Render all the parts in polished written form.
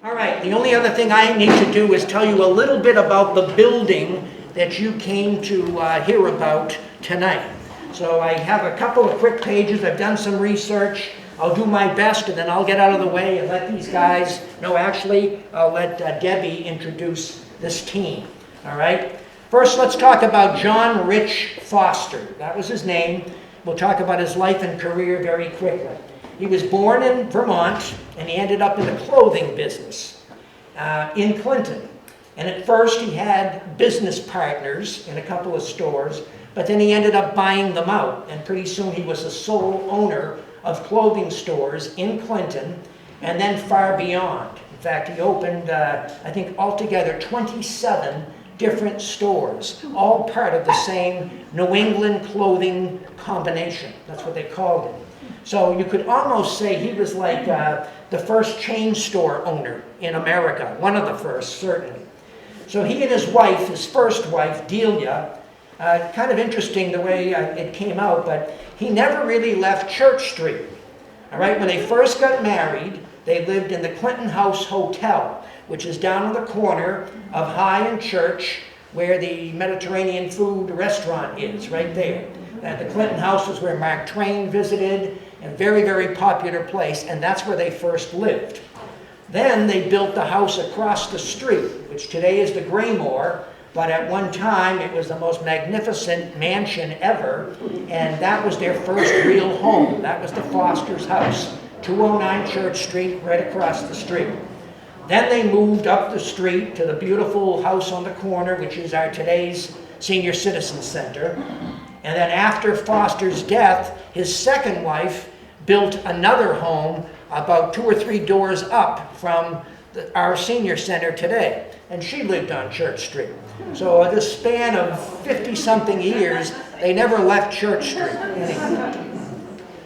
All right, the only other thing I need to do is tell you a little bit about the building that you came to hear about tonight. So I have a couple of quick pages. I've done some research. I'll do my best, and then I'll get out of the way and let these guys, no, actually, I'll let Debbie introduce this team. All right? First, let's talk about John Rich Foster. That was his name. We'll talk about his life and career very quickly. He was born in Vermont, and he ended up in the clothing business in Clinton. And at first, he had business partners in a couple of stores, but then he ended up buying them out. And pretty soon, he was the sole owner of clothing stores in Clinton, and then far beyond. In fact, he opened, I think, altogether 27 different stores, all part of the same New England clothing combination. That's what they called it. So you could almost say he was like the first chain store owner in America, one of the first, certainly. So he and his wife, his first wife, Delia, kind of interesting the way it came out, but he never really left Church Street. All right, when they first got married, they lived in the Clinton House Hotel, which is down on the corner of High and Church, where the Mediterranean food restaurant is, right there. The Clinton House was where Mark Twain visited, a very, very popular place, and that's where they first lived. Then they built the house across the street, which today is the Graymore, but at one time it was the most magnificent mansion ever, and that was their first real home. That was the Foster's house, 209 Church Street, right across the street. Then they moved up the street to the beautiful house on the corner, which is our today's Senior Citizen Center. And then after Foster's death, his second wife built another home about 2 or 3 doors up from our senior center today. And she lived on Church Street. So this span of 50-something years, they never left Church Street.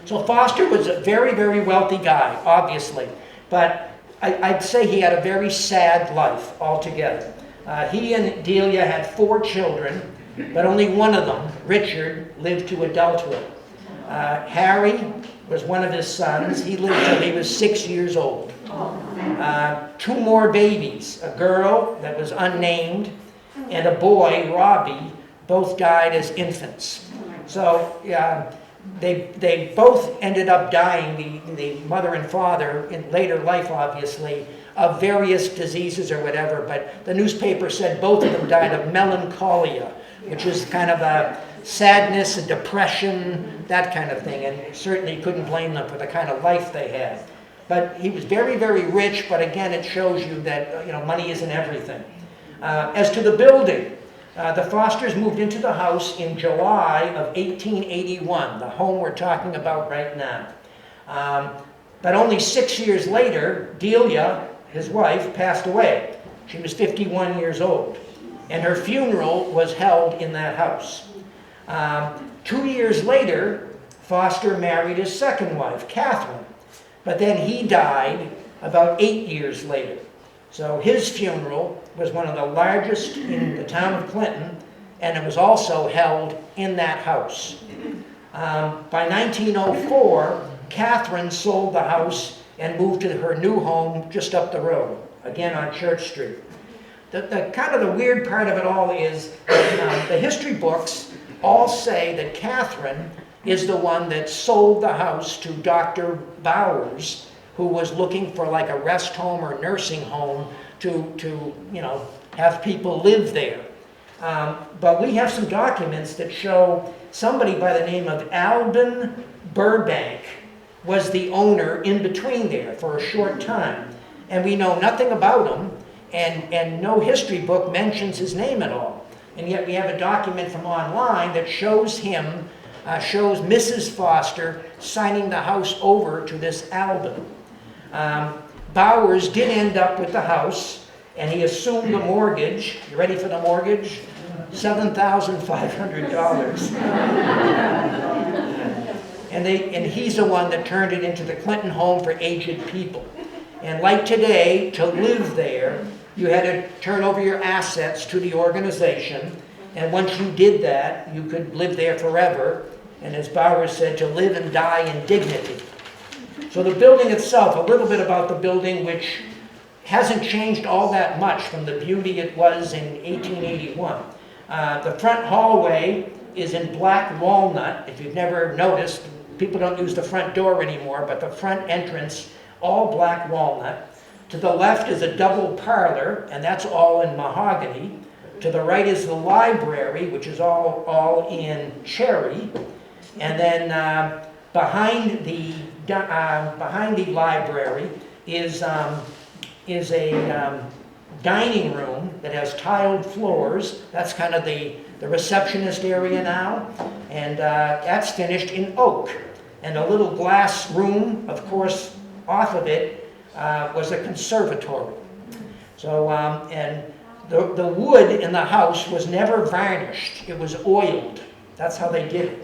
So Foster was a very, very wealthy guy, obviously. But I'd say he had a very sad life altogether. He and Delia had 4 children, but only one of them, Richard, lived to adulthood. Harry was one of his sons. He lived till he was 6 years old. 2 more babies, a girl that was unnamed and a boy, Robbie, both died as infants. So they both ended up dying, the mother and father, in later life, obviously, of various diseases or whatever, but the newspaper said both of them died of melancholia, which is kind of a sadness and depression, that kind of thing, and certainly couldn't blame them for the kind of life they had. But he was very, very rich, but again, it shows you that money isn't everything. As to the building, the Fosters moved into the house in July of 1881, the home we're talking about right now. But only 6 years later, Delia, his wife, passed away. She was 51 years old, and her funeral was held in that house. 2 years later, Foster married his second wife, Catherine, but then he died about 8 years later. So his funeral was one of the largest in the town of Clinton, and it was also held in that house. By 1904, Catherine sold the house and moved to her new home just up the road, again on Church Street. The kind of the weird part of it all is the history books all say that Catherine is the one that sold the house to Dr. Bowers, who was looking for like a rest home or nursing home to have people live there. But we have some documents that show somebody by the name of Alban Burbank was the owner in between there for a short time. And we know nothing about him, and no history book mentions his name at all. And yet we have a document from online that shows him, shows Mrs. Foster signing the house over to this Alban. Bowers did end up with the house, and he assumed the mortgage. You ready for the mortgage? $7,500. And he's the one that turned it into the Clinton Home for Aged People. And like today, to live there, you had to turn over your assets to the organization. And once you did that, you could live there forever. And as Bowers said, to live and die in dignity. So the building itself, a little bit about the building, which hasn't changed all that much from the beauty it was in 1881. The front hallway is in black walnut. If you've never noticed, people don't use the front door anymore, but the front entrance, all black walnut. To the left is a double parlor, and that's all in mahogany. To the right is the library, which is all in cherry. And then behind the library is a dining room that has tiled floors. That's kind of the receptionist area now. And that's finished in oak. And a little glass room, of course, off of it was a conservatory. So, and the wood in the house was never varnished. It was oiled. That's how they did it.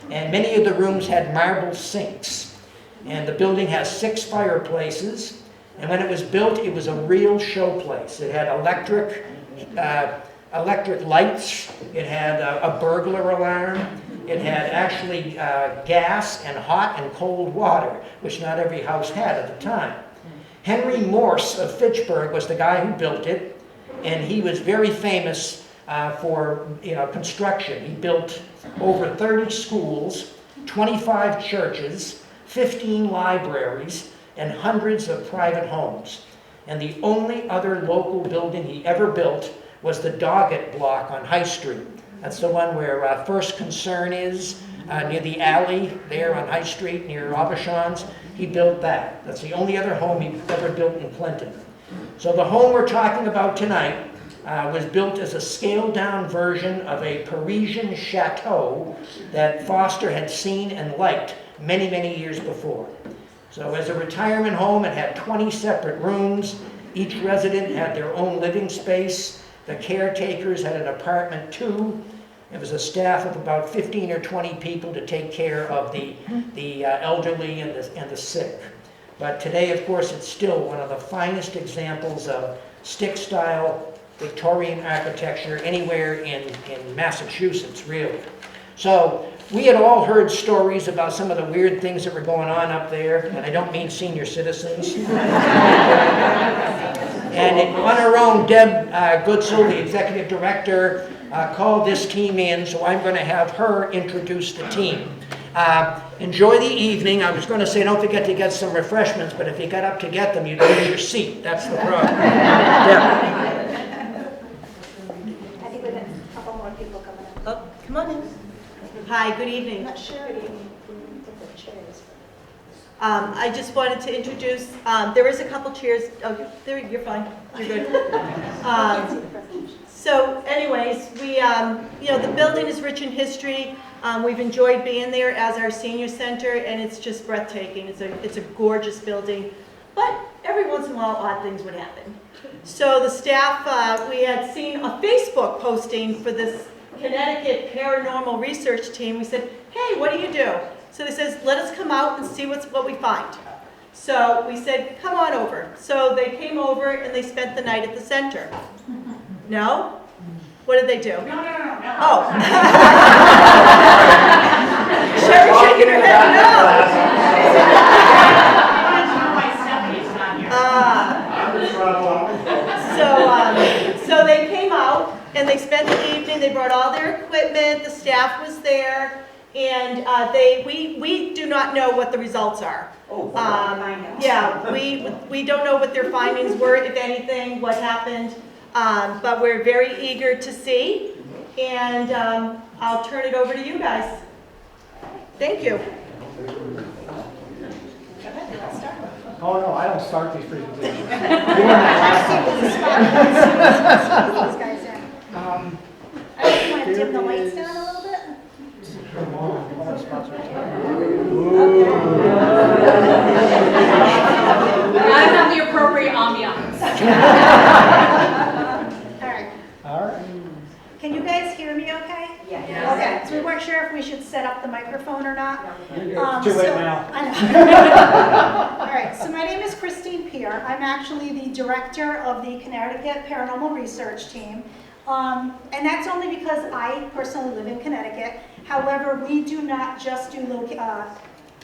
And many of the rooms had marble sinks. And the building has 6 fireplaces. And when it was built, it was a real showplace. It had electric lights. It had a burglar alarm. It had actually gas and hot and cold water, which not every house had at the time. Henry Morse of Fitchburg was the guy who built it, and he was very famous for construction. He built over 30 schools, 25 churches, 15 libraries, and hundreds of private homes. And the only other local building he ever built was the Doggett block on High Street. That's the one where First Concern is, near the alley there on High Street, near Aubuchon's. He built that. That's the only other home he ever built in Clinton. So the home we're talking about tonight was built as a scaled-down version of a Parisian chateau that Foster had seen and liked many, many years before. So as a retirement home, it had 20 separate rooms. Each resident had their own living space. The caretakers had an apartment too. It was a staff of about 15 or 20 people to take care of the elderly and the sick. But today, of course, it's still one of the finest examples of stick-style Victorian architecture anywhere in Massachusetts, really. So we had all heard stories about some of the weird things that were going on up there, and I don't mean senior citizens. And on her own, Deb Goodsell, the executive director, called this team in, so I'm going to have her introduce the team. Enjoy the evening. I was going to say don't forget to get some refreshments, but if you got up to get them, you'd lose your seat. That's the problem. Yeah. I think we got a couple more people coming up. Oh, come on in. Hi, good evening. I'm not sure if you took the chairs. I just wanted to introduce, there is a couple chairs. Oh, there, you're fine. You're good. So anyways, we, the building is rich in history. We've enjoyed being there as our senior center, and it's just breathtaking. It's a gorgeous building, but every once in a while, odd things would happen. So the staff, we had seen a Facebook posting for this Connecticut Paranormal Research Team. We said, hey, what do you do? So they says, let us come out and see what we find. So we said, come on over. So they came over and they spent the night at the center. No? What did they do? No. Oh. Sherry shaking her head, no. So they came out and they spent the evening. They brought all their equipment. The staff was there. And we do not know what the results are. Yeah, we don't know what their findings were, if anything, what happened. But we're very eager to see. And I'll turn it over to you guys. Thank you. Oh no, I don't start these presentations. I just want to dim the lights down a little bit. I have the appropriate ambiance. All right. Can you guys hear me okay? Yeah. Okay, so we weren't sure if we should set up the microphone or not. It's too late now. I know. All right, so my name is Christine Peer. I'm actually the director of the Connecticut Paranormal Research Team. And that's only because I personally live in Connecticut. However, we do not just do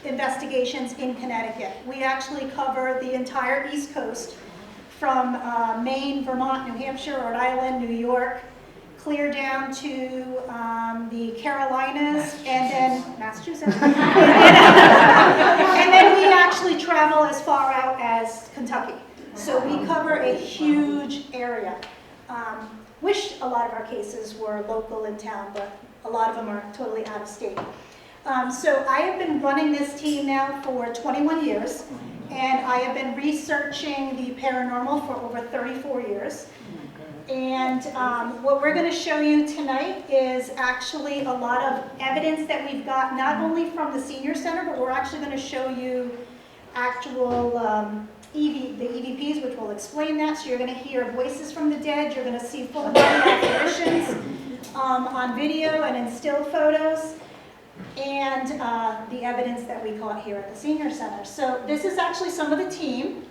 investigations in Connecticut. We actually cover the entire East Coast from Maine, Vermont, New Hampshire, Rhode Island, New York, clear down to the Carolinas, and then Massachusetts. And then we actually travel as far out as Kentucky. So we cover a huge area. Wish a lot of our cases were local in town, but a lot of them are totally out of state. So I have been running this team now for 21 years, and I have been researching the paranormal for over 34 years. And what we're going to show you tonight is actually a lot of evidence that we've got, not only from the Senior Center, but we're actually going to show you actual the EVPs, which will explain that. So you're going to hear voices from the dead. You're going to see full body apparitions on video and in still photos, and the evidence that we caught here at the Senior Center. So this is actually some of the team.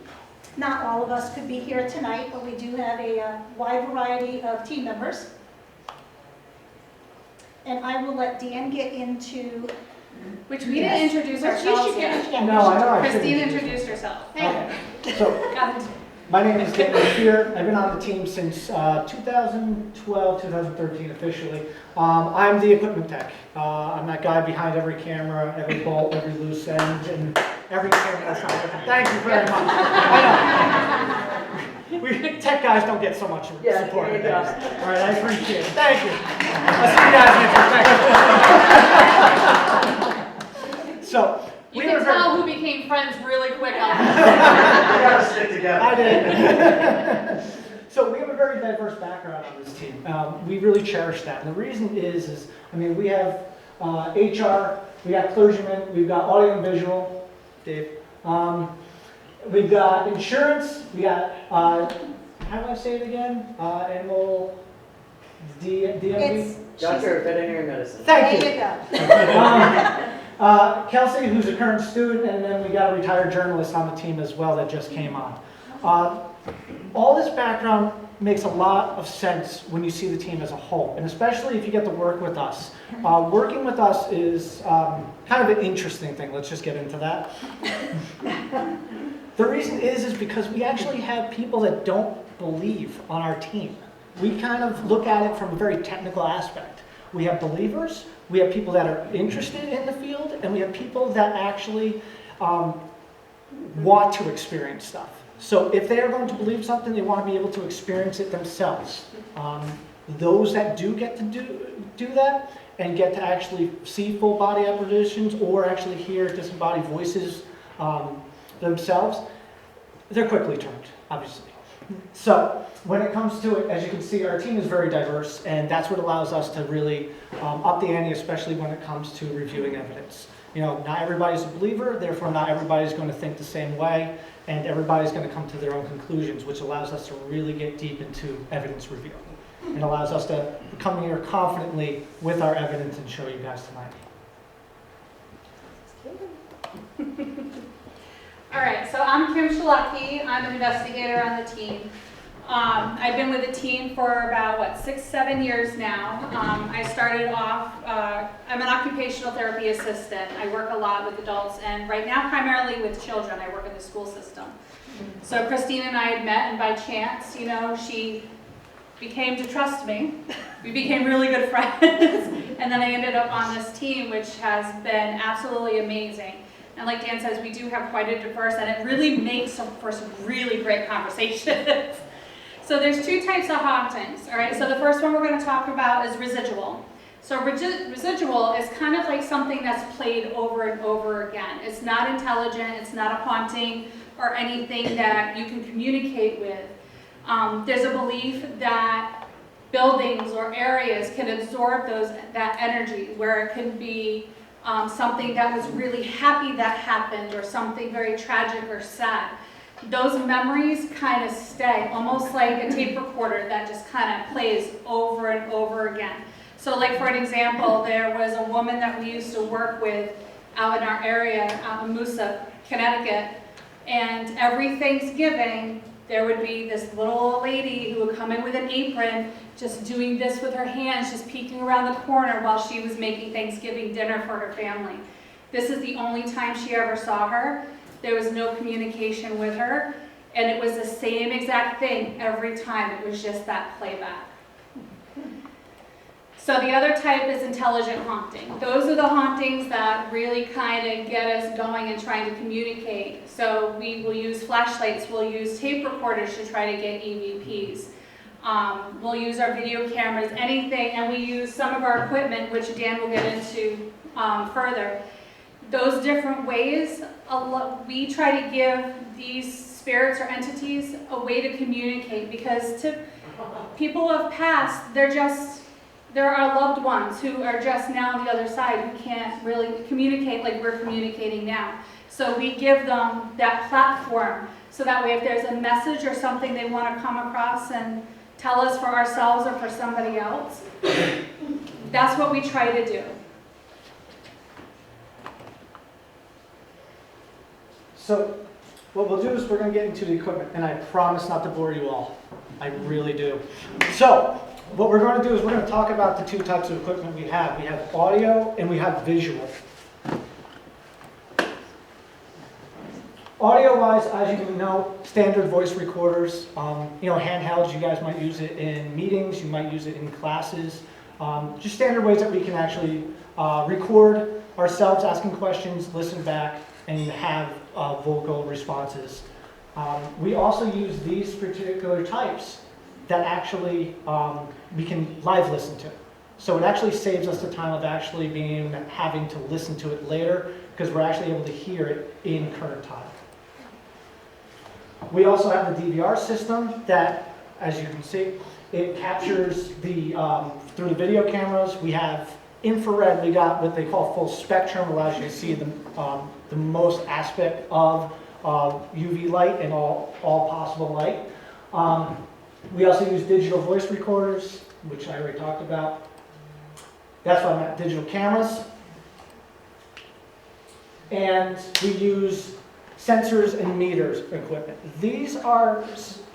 Not all of us could be here tonight, but we do have a wide variety of team members. And I will let Dan get into... Which we didn't introduce Which you ourselves should yet. get. No, I know I should. Christine introduced herself. Hey. So, Got it. my name is Dan Peer. I've been on the team since 2012, 2013 officially. I'm the equipment tech. I'm that guy behind every camera, every bolt, every loose end, and every camera that's not working. Thank you very much. I know. We tech guys don't get so much support. All right, I appreciate it. Thank you. I'll see you guys next week. So, You we can were very- tell who became friends really quick on this. We gotta stick together. I did. So we have a very diverse background on this team. We really cherish that. And the reason is I mean, we have HR, we got clergymen, we've got audio and visual, Dave. We've got insurance, we got, how do I say it again? Animal DMV? It's... Doctor of Veterinary Medicine. Thank There you. you go. Kelsey, who's a current student, and then we got a retired journalist on the team as well that just came on. All this background makes a lot of sense when you see the team as a whole, and especially if you get to work with us. Working with us is kind of an interesting thing. Let's just get into that. The reason is because we actually have people that don't believe on our team. We kind of look at it from a very technical aspect. We have believers, we have people that are interested in the field, and we have people that actually want to experience stuff. So if they are going to believe something, they want to be able to experience it themselves. Those that do get to do that and get to actually see full body apparitions or actually hear disembodied voices themselves, they're quickly turned, obviously. So when it comes to it, as you can see, our team is very diverse, and that's what allows us to really up the ante, especially when it comes to reviewing evidence. You know, not everybody's a believer, therefore not everybody's going to think the same way, and everybody's going to come to their own conclusions, which allows us to really get deep into evidence review. It allows us to come here confidently with our evidence and show you guys tonight. All right, so I'm Kim Shalaki. I'm an investigator on the team. I've been with the team for about, 6-7 years now. I started off, I'm an occupational therapy assistant. I work a lot with adults, and right now primarily with children. I work in the school system. So Christine and I had met, and by chance, you know, she became to trust me. We became really good friends, and then I ended up on this team, which has been absolutely amazing. And like Dan says, we do have quite a diverse, and it really makes for some really great conversations. So there's two types of hauntings, all right? So the first one we're going to talk about is residual. So residual is kind of like something that's played over and over again. It's not intelligent, it's not a haunting or anything that you can communicate with. There's a belief that buildings or areas can absorb that energy, where it can be something that was really happy that happened, or something very tragic or sad. Those memories kind of stay, almost like a tape recorder that just kind of plays over and over again. So like for an example, there was a woman that we used to work with out in our area, out in Moosa, Connecticut, and every Thanksgiving, there would be this little old lady who would come in with an apron, just doing this with her hands, just peeking around the corner while she was making Thanksgiving dinner for her family. This is the only time she ever saw her. There was no communication with her. And it was the same exact thing every time. It was just that playback. So the other type is intelligent haunting. Those are the hauntings that really kind of get us going and trying to communicate. So we will use flashlights, we'll use tape recorders to try to get EVPs. We'll use our video cameras, anything, and we use some of our equipment, which Dan will get into further. Those different ways, we try to give these spirits or entities a way to communicate, because to people who have passed, there are loved ones who are just now on the other side who can't really communicate like we're communicating now. So we give them that platform, so that way if there's a message or something they want to come across and tell us for ourselves or for somebody else, that's what we try to do. So what we'll do is we're going to get into the equipment, and I promise not to bore you all. I really do. So what we're going to do is we're going to talk about the two types of equipment we have. We have audio and we have visual. Audio-wise, as you know, standard voice recorders, handhelds, you guys might use it in meetings, you might use it in classes. Just standard ways that we can actually record ourselves asking questions, listen back, and have vocal responses. We also use these particular types that actually we can live listen to. So it actually saves us the time of actually having to listen to it later, because we're actually able to hear it in current time. We also have the DVR system that, as you can see, it captures through the video cameras. We have infrared. We got what they call full spectrum, allows you to see the most aspect of UV light and all possible light. We also use digital voice recorders, which I already talked about. That's why I'm at digital cameras. And we use sensors and meters equipment. These are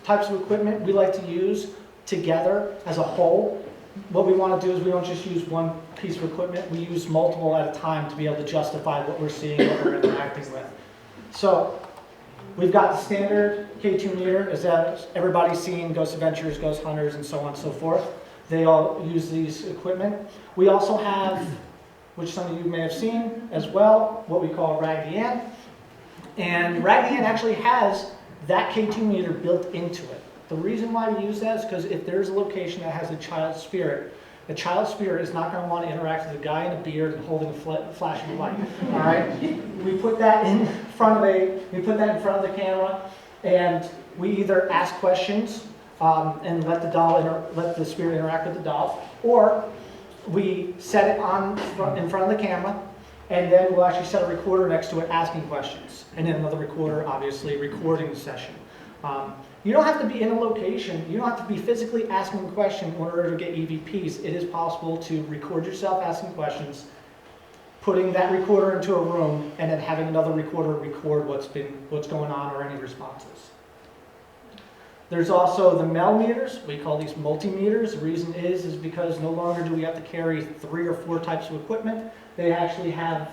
types of equipment we like to use together as a whole. What we want to do is we don't just use one piece of equipment, we use multiple at a time to be able to justify what we're seeing, what we're interacting with. So we've got the standard K2 meter, as everybody's seen, Ghost Adventures, Ghost Hunters, and so on and so forth. They all use these equipment. We also have, which some of you may have seen as well, what we call Raggedy Ann. And Raggedy Ann actually has that K2 meter built into it. The reason why we use that is because if there's a location that has a child spirit is not going to want to interact with a guy in a beard and holding a flashing light. All right, we put that in front of the camera, and we either ask questions and let the spirit interact with the doll, or we set it in front of the camera, and then we'll actually set a recorder next to it asking questions, and then another recorder, obviously, recording the session. You don't have to be in a location, you don't have to be physically asking a question in order to get EVPs. It is possible to record yourself asking questions, putting that recorder into a room, and then having another recorder record what's going on or any responses. There's also the MEL meters. We call these multimeters. The reason is because no longer do we have to carry 3 or 4 types of equipment. They actually have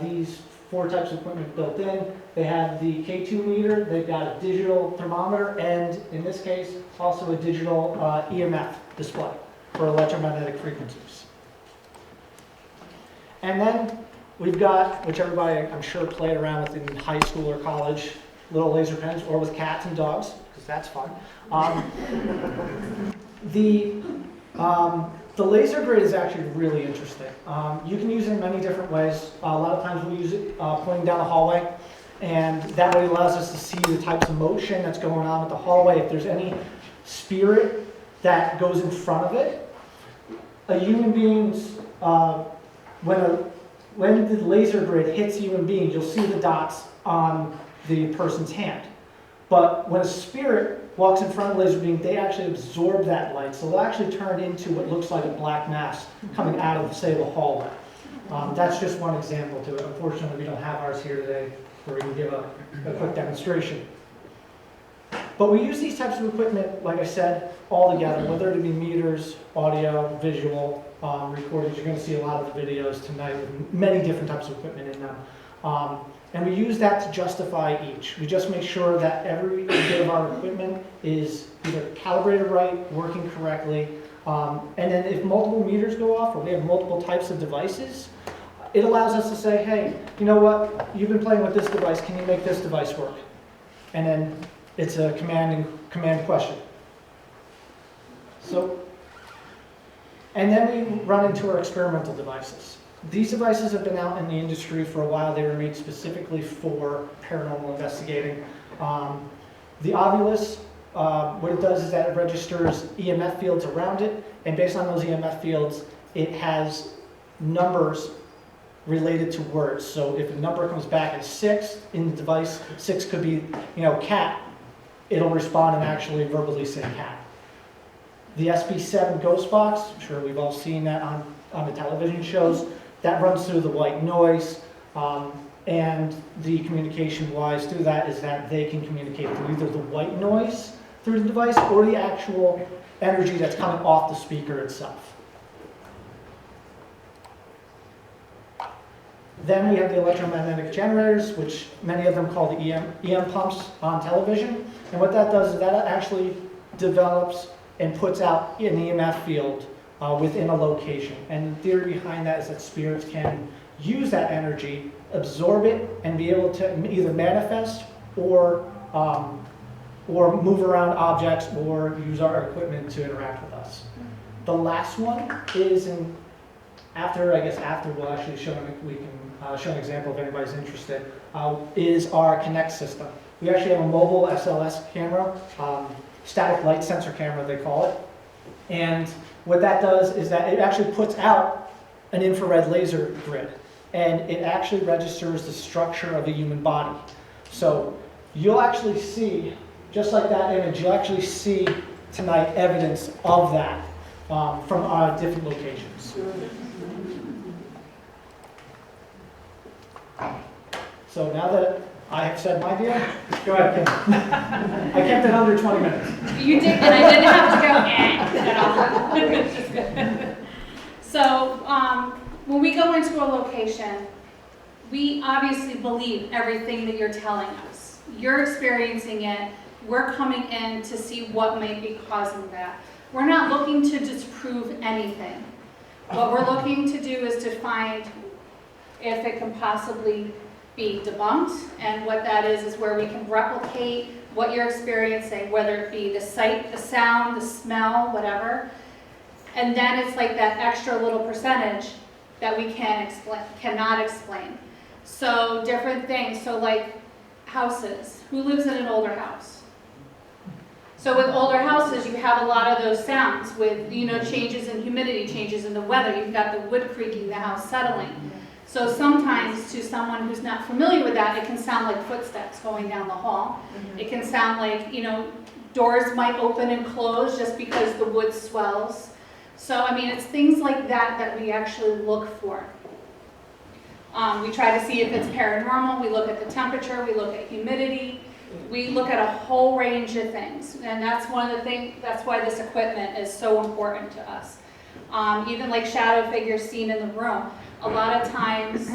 these 4 types of equipment built in. They have the K2 meter, they've got a digital thermometer, and in this case, also a digital EMF display for electromagnetic frequencies. And then we've got, which everybody I'm sure played around with in high school or college, little laser pens, or with cats and dogs, because that's fun. The laser grid is actually really interesting. You can use it in many different ways. A lot of times we use it pointing down the hallway, and that way allows us to see the types of motion that's going on with the hallway. If there's any spirit that goes in front of it, a human being's, when the laser grid hits human beings, you'll see the dots on the person's hand. But when a spirit walks in front of the laser beam, they actually absorb that light. So they'll actually turn into what looks like a black mass coming out of, say, the hallway. That's just one example to it. Unfortunately, we don't have ours here today where we can give a quick demonstration. But we use these types of equipment, like I said, all together, whether it be meters, audio, visual, recordings. You're going to see a lot of the videos tonight with many different types of equipment in them. And we use that to justify each. We just make sure that every bit of our equipment is either calibrated right, working correctly. And then if multiple meters go off or we have multiple types of devices, it allows us to say, hey, you know what, you've been playing with this device, can you make this device work? And then it's a command question. So, and then we run into our experimental devices. These devices have been out in the industry for a while. They were made specifically for paranormal investigating. The Ovulus, what it does is that it registers EMF fields around it, and based on those EMF fields, it has numbers related to words. So if a number comes back as 6 in the device, 6 could be, cat, it'll respond and actually verbally say cat. The SB7 ghost box, I'm sure we've all seen that on the television shows, that runs through the white noise, and the communication-wise through that is that they can communicate through either the white noise through the device or the actual energy that's coming off the speaker itself. Then we have the electromagnetic generators, which many of them call the EM pumps on television. And what that does is that actually develops and puts out an EMF field within a location. And the theory behind that is that spirits can use that energy, absorb it, and be able to either manifest or move around objects or use our equipment to interact with us. The last one is after we'll actually we can show an example if anybody's interested, is our Connect system. We actually have a mobile SLS camera, static light sensor camera they call it. And what that does is that it actually puts out an infrared laser grid. And it actually registers the structure of a human body. So you'll actually see, just like that image, you'll actually see tonight evidence of that from our different locations. So now that I have said my deal, go ahead, Kim. I kept it under 20 minutes. You did, and I didn't have to go at all. So when we go into a location, we obviously believe everything that you're telling us. You're experiencing it. We're coming in to see what might be causing that. We're not looking to disprove anything. What we're looking to do is to find if it can possibly be debunked, and what that is where we can replicate what you're experiencing, whether it be the sight, the sound, the smell, whatever. And then it's like that extra little percentage that we cannot explain. So different things, so like houses. Who lives in an older house? So with older houses, you have a lot of those sounds with, changes in humidity, changes in the weather. You've got the wood creaking, the house settling. So sometimes to someone who's not familiar with that, it can sound like footsteps going down the hall. It can sound like, doors might open and close just because the wood swells. So, it's things like that that we actually look for. We try to see if it's paranormal. We look at the temperature. We look at humidity. We look at a whole range of things. And that's one of the things, that's why this equipment is so important to us. Even like shadow figures seen in the room. A lot of times,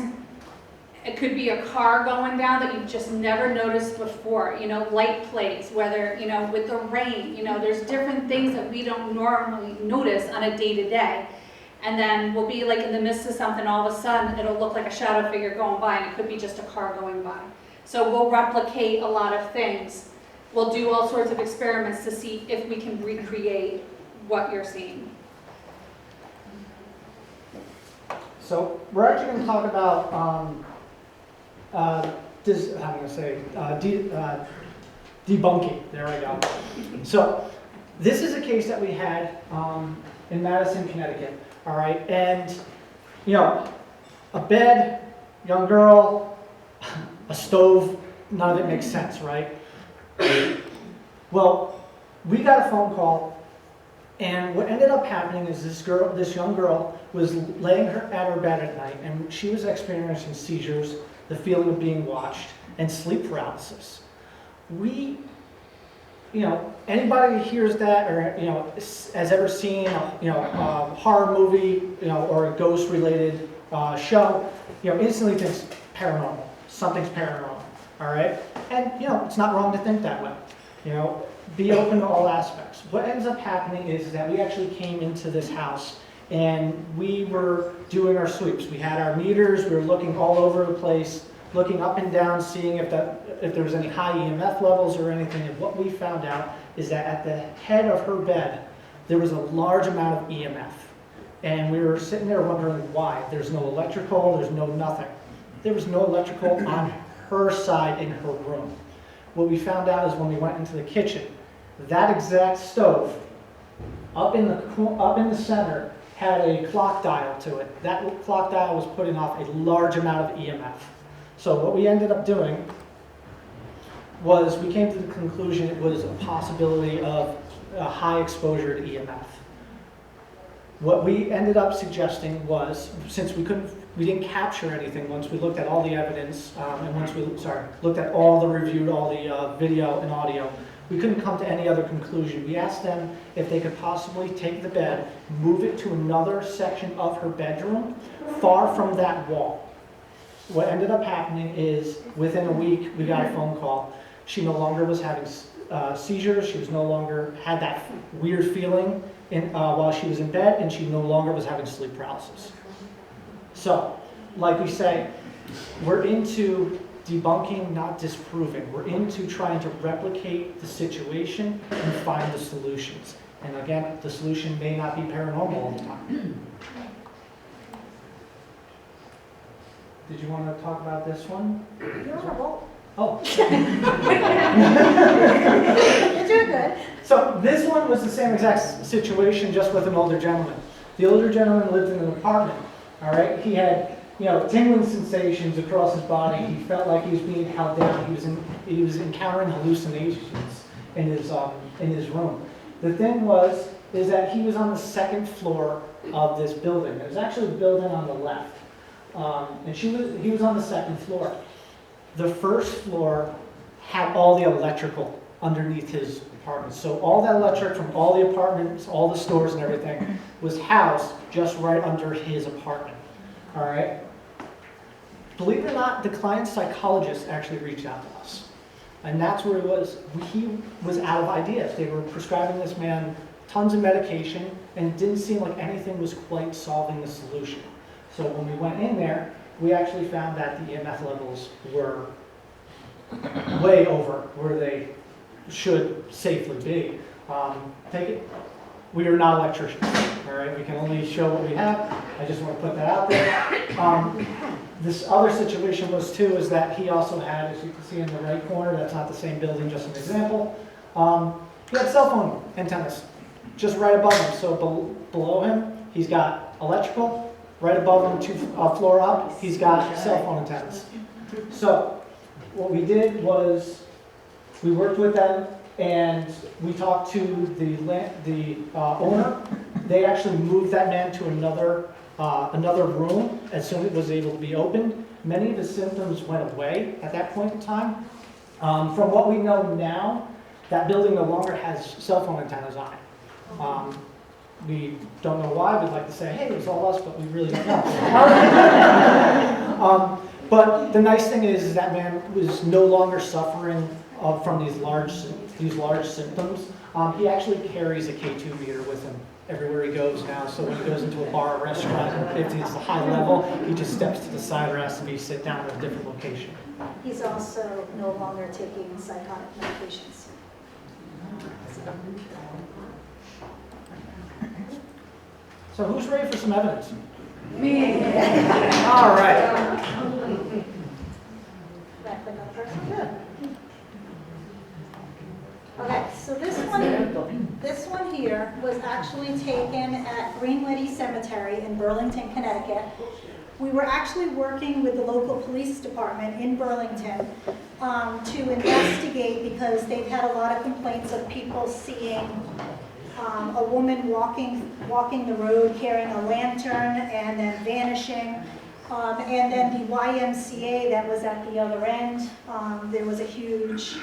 it could be a car going down that you've just never noticed before. Light plays, whether, with the rain, there's different things that we don't normally notice on a day-to-day. And then we'll be like in the midst of something, all of a sudden, it'll look like a shadow figure going by, and it could be just a car going by. So we'll replicate a lot of things. We'll do all sorts of experiments to see if we can recreate what you're seeing. So we're actually going to talk about debunking. There we go. So this is a case that we had in Madison, Connecticut. All right, and a bed, young girl, a stove. None of it makes sense, right? Well, we got a phone call. And what ended up happening is this young girl was laying at her bed at night, and she was experiencing seizures, the feeling of being watched, and sleep paralysis. Anybody who hears that or has ever seen a horror movie or a ghost-related show, instantly thinks paranormal. something's paranormal, all right? And, you know, it's not wrong to think that way. You know, be open to all aspects. What ends up happening is that we actually came into this house and we were doing our sweeps. We had our meters, we were looking all over the place, looking up and down, seeing if there was any high EMF levels or anything. And what we found out is that at the head of her bed, there was a large amount of EMF. And we were sitting there wondering why. There's no electrical, there's no nothing. There was no electrical on her side in her room. What we found out is when we went into the kitchen, that exact stove up in the center had a clock dial to it. That clock dial was putting off a large amount of EMF. So what we ended up doing was we came to the conclusion it was a possibility of a high exposure to EMF. What we ended up suggesting was, since we didn't capture anything once we looked at all the evidence, and once we looked at all the reviewed, all the video and audio, we couldn't come to any other conclusion. We asked them if they could possibly take the bed, move it to another section of her bedroom, far from that wall. What ended up happening is, within a week, we got a phone call. She no longer was having seizures. She was no longer had that weird feeling while she was in bed, and she no longer was having sleep paralysis. So, like we say, we're into debunking, not disproving. We're into trying to replicate the situation and find the solutions. And again, the solution may not be paranormal all the time. Did you want to talk about this one? You're on a roll. Oh. You're doing good. So this one was the same exact situation, just with an older gentleman. The older gentleman lived in an apartment, all right? He had, you know, tingling sensations across his body. He felt like he was being held down. He was encountering hallucinations in his room. The thing is that he was on the second floor of this building. It was actually the building on the left. And he was on the second floor. The first floor had all the electrical underneath his apartment. So all that electric from all the apartments, all the stores and everything was housed just right under his apartment. All right? Believe it or not, the client's psychologist actually reached out to us. And that's where it was. He was out of ideas. They were prescribing this man tons of medication, and it didn't seem like anything was quite solving the solution. So when we went in there, we actually found that the EMF levels were way over where they should safely be. We are not electricians, all right? We can only show what we have. I just want to put that out there. This other situation was too, is that he also had, as you can see in the right corner, that's not the same building, just an example. He had cell phone antennas just right above him. So below him, he's got electrical. Right above him, floor up, he's got cell phone antennas. So what we did was we worked with them and we talked to the owner. They actually moved that man to another room as soon as it was able to be opened. Many of his symptoms went away at that point in time. From what we know now, that building no longer has cell phone antennas on it. We don't know why. We'd like to say, hey, it was all us, but we really don't know. But the nice thing is that man was no longer suffering from these large symptoms. He actually carries a K2 meter with him everywhere he goes now. So when he goes into a bar or restaurant, if it's a high level, he just steps to the side or has to be sit down at a different location. He's also no longer taking psychotic medications. So who's ready for some evidence? Me. All right. Back with another person? Okay, so this one here was actually taken at Greenwitty Cemetery in Burlington, Connecticut. We were actually working with the local police department in Burlington to investigate because they've had a lot of complaints of people seeing a woman walking the road carrying a lantern and then vanishing. And then the YMCA that was at the other end, there was a huge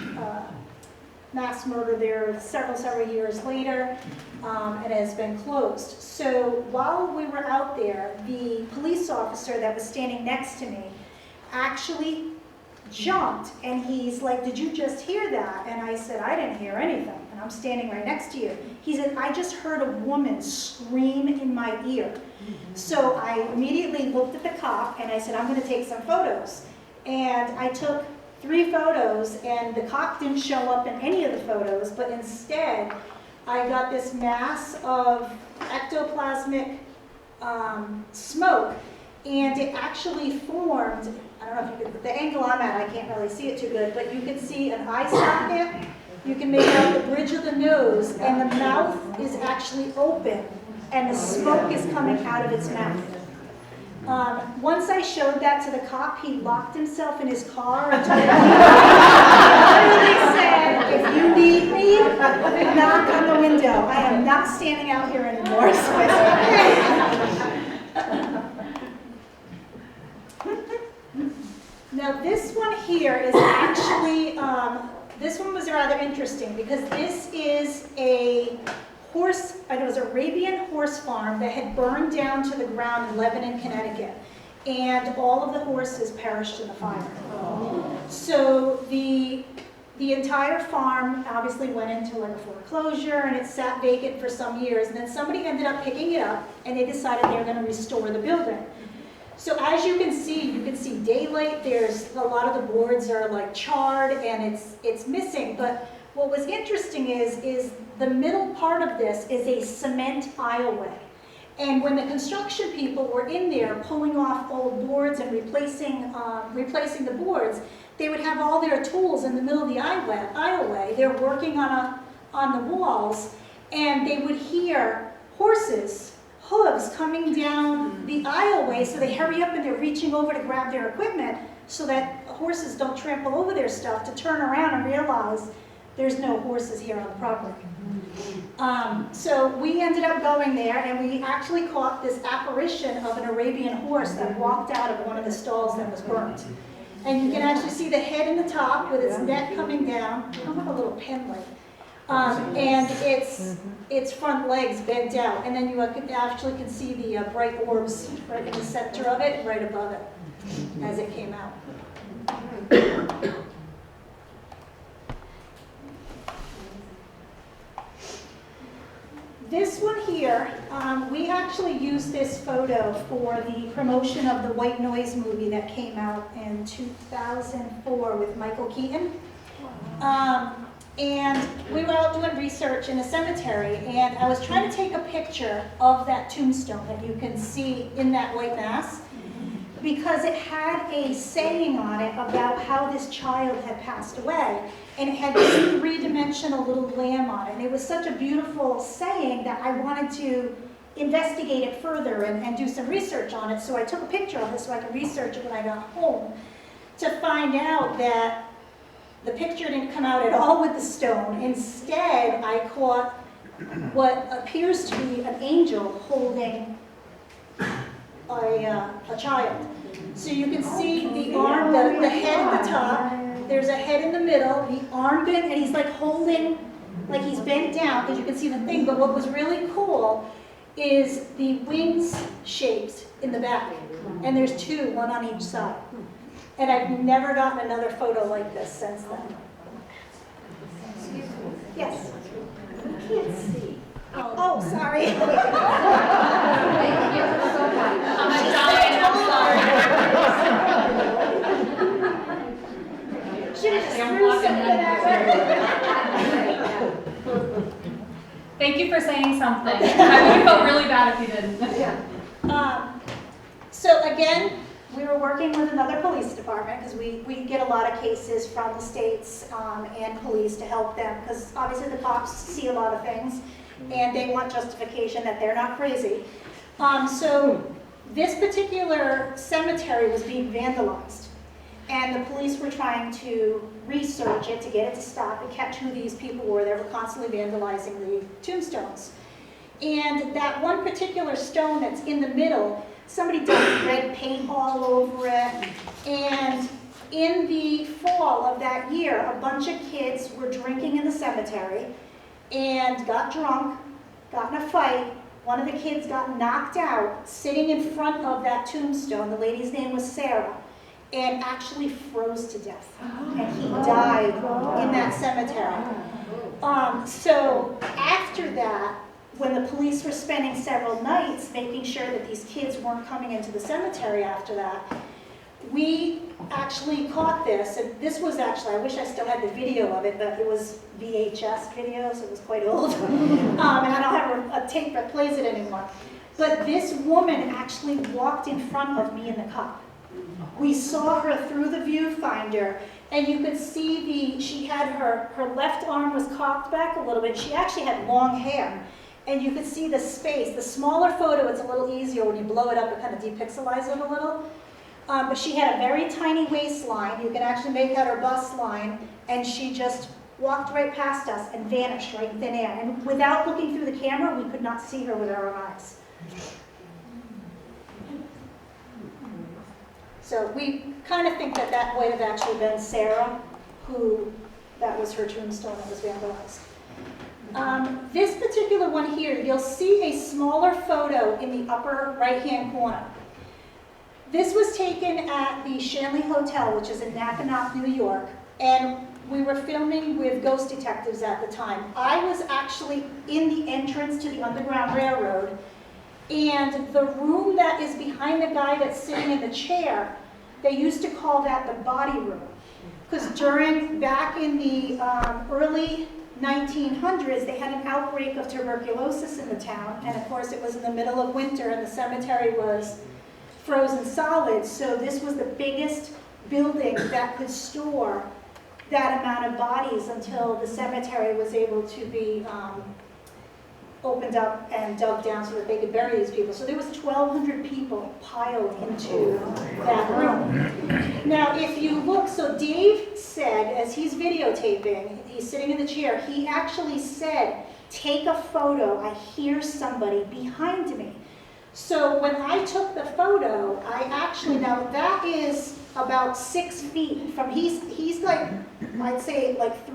mass murder there several years later, and it has been closed. So while we were out there, the police officer that was standing next to me actually jumped, and he's like, "Did you just hear that?" And I said, "I didn't hear anything, and I'm standing right next to you." He said, "I just heard a woman scream in my ear." So I immediately looked at the cop, and I said, "I'm gonna take some photos." And I took 3 photos, and the cop didn't show up in any of the photos, but instead, I got this mass of ectoplasmic smoke, and it actually formed, I don't know if you could, the angle I'm at, I can't really see it too good, but you can see an eye socket, you can make out the bridge of the nose, and the mouth is actually open, and the smoke is coming out of its mouth. Once I showed that to the cop, he locked himself in his car and told me, literally said, "If you need me, knock on the window. I am not standing out here anymore." So I said, "Okay." Now this one here is actually, this one was rather interesting because this is a horse, it was an Arabian horse farm that had burned down to the ground in Lebanon, Connecticut, and all of the horses perished in the fire. So the entire farm obviously went into like a foreclosure, and it sat vacant for some years, and then somebody ended up picking it up, and they decided they were going to restore the building. So as you can see daylight. There's a lot of the boards are like charred, and it's missing, but what was interesting is the middle part of this is a cement aisleway. And when the construction people were in there pulling off old boards and replacing the boards, they would have all their tools in the middle of the aisleway. They're working on the walls, and they would hear horses' hooves coming down the aisleway, so they hurry up and they're reaching over to grab their equipment so that horses don't trample over their stuff, to turn around and realize there's no horses here on the property. So we ended up going there, and we actually caught this apparition of an Arabian horse that walked out of one of the stalls that was burnt. And you can actually see the head in the top with its neck coming down. I don't have a little pen leg. And its front legs bent out. And then you actually can see the bright orbs right in the center of it and right above it as it came out. This one here, we actually used this photo for the promotion of the White Noise movie that came out in 2004 with Michael Keaton. And we were out doing research in a cemetery, and I was trying to take a picture of that tombstone that you can see in that white mass, because it had a saying on it about how this child had passed away, and it had this 3-dimensional little lamb on it. And it was such a beautiful saying that I wanted to investigate it further and do some research on it. So I took a picture of it so I could research it when I got home, to find out that the picture didn't come out at all with the stone. Instead, I caught what appears to be an angel holding a child. So you can see the arm, the head at the top, there's a head in the middle, the arm bent, and he's like holding, like he's bent down, because you can see the thing. But what was really cool is the wings shaped in the back. And there's 2, one on each side. And I've never gotten another photo like this since then. Yes? I can't see. Oh, sorry. I'm dying, I'm sorry. Should have just threw something at her. Thank you for saying something. I would have felt really bad if you didn't. So again, we were working with another police department, because we get a lot of cases from the states and police to help them, because obviously the cops see a lot of things and they want justification that they're not crazy. So this particular cemetery was being vandalized, and the police were trying to research it to get it to stop and catch who these people were that were constantly vandalizing the tombstones. And that one particular stone that's in the middle, somebody dumped red paint all over it. And in the fall of that year, a bunch of kids were drinking in the cemetery and got drunk, got in a fight. One of the kids got knocked out sitting in front of that tombstone. The lady's name was Sarah. and actually froze to death. And he died in that cemetery. So after that, when the police were spending several nights making sure that these kids weren't coming into the cemetery after that, we actually caught this, and this was actually, I wish I still had the video of it, but it was VHS videos, it was quite old, and I don't have a tape that plays it anymore. But this woman actually walked in front of me in the car. We saw her through the viewfinder, and you could see she had her left arm was cocked back a little bit. She actually had long hair, and you could see the space. The smaller photo, it's a little easier when you blow it up, it kind of depixelizes it a little. But she had a very tiny waistline. You can actually make out her bust line, and she just walked right past us and vanished right in thin air. And without looking through the camera, we could not see her with our own eyes. So we kind of think that that might have actually been Sarah, that was her tombstone that was vandalized. This particular one here, you'll see a smaller photo in the upper right-hand corner. This was taken at the Shanley Hotel, which is in Mackinac, New York, and we were filming with ghost detectives at the time. I was actually in the entrance to the Underground Railroad, and the room that is behind the guy that's sitting in the chair, they used to call that the body room. Because back in the early 1900s, they had an outbreak of tuberculosis in the town, and of course it was in the middle of winter and the cemetery was frozen solid, so this was the biggest building that could store that amount of bodies until the cemetery was able to be opened up and dug down so that they could bury these people. So there was 1,200 people piled into that room. Now, if you look, so Dave said, as he's videotaping, he's sitting in the chair, he actually said, take a photo, I hear somebody behind me. So when I took the photo, now that is about 6 feet from, he's like, I'd say like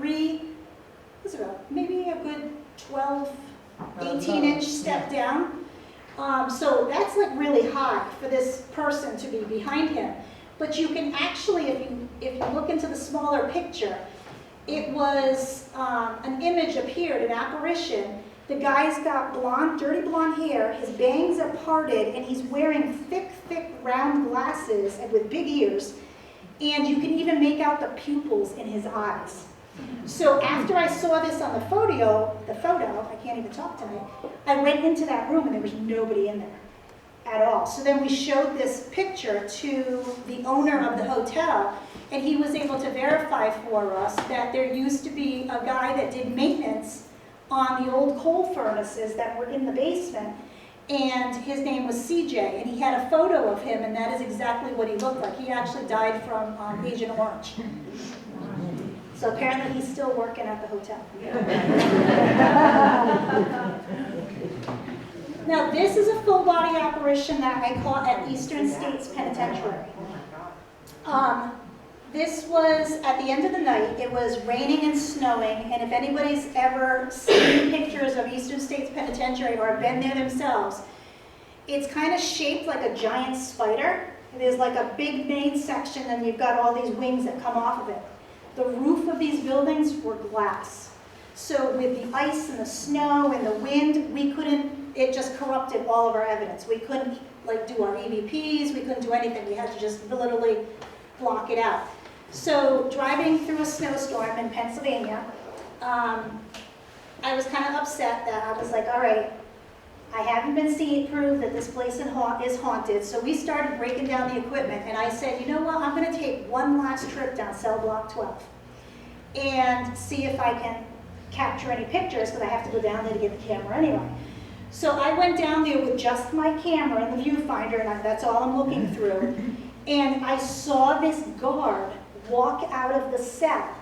maybe a good 12, 18-inch step down. So that's like really high for this person to be behind him. But you can actually, if you look into the smaller picture, it was an image appeared, an apparition. The guy's got dirty blonde hair, his bangs are parted, and he's wearing thick, round glasses and with big ears. And you can even make out the pupils in his eyes. So after I saw this on the photo, I can't even talk tonight, I went into that room and there was nobody in there at all. So then we showed this picture to the owner of the hotel, and he was able to verify for us that there used to be a guy that did maintenance on the old coal furnaces that were in the basement, and his name was CJ, and he had a photo of him, and that is exactly what he looked like. He actually died from Agent Orange. So apparently he's still working at the hotel. Now this is a full body apparition that I caught at Eastern States Penitentiary. This was at the end of the night. It was raining and snowing, and if anybody's ever seen pictures of Eastern States Penitentiary or been there themselves, it's kind of shaped like a giant spider. There's like a big main section, and you've got all these wings that come off of it. The roof of these buildings were glass. So with the ice and the snow and the wind, it just corrupted all of our evidence. We couldn't do our EVPs, we couldn't do anything. We had to just literally block it out. So driving through a snowstorm in Pennsylvania, I was kind of upset that I was like, all right, I haven't been seen prove that this place is haunted. So we started breaking down the equipment, and I said, you know what, I'm going to take one last trip down cell block 12 and see if I can capture any pictures, because I have to go down there to get the camera anyway. So I went down there with just my camera and the viewfinder, and that's all I'm looking through. And I saw this guard walk out of the cell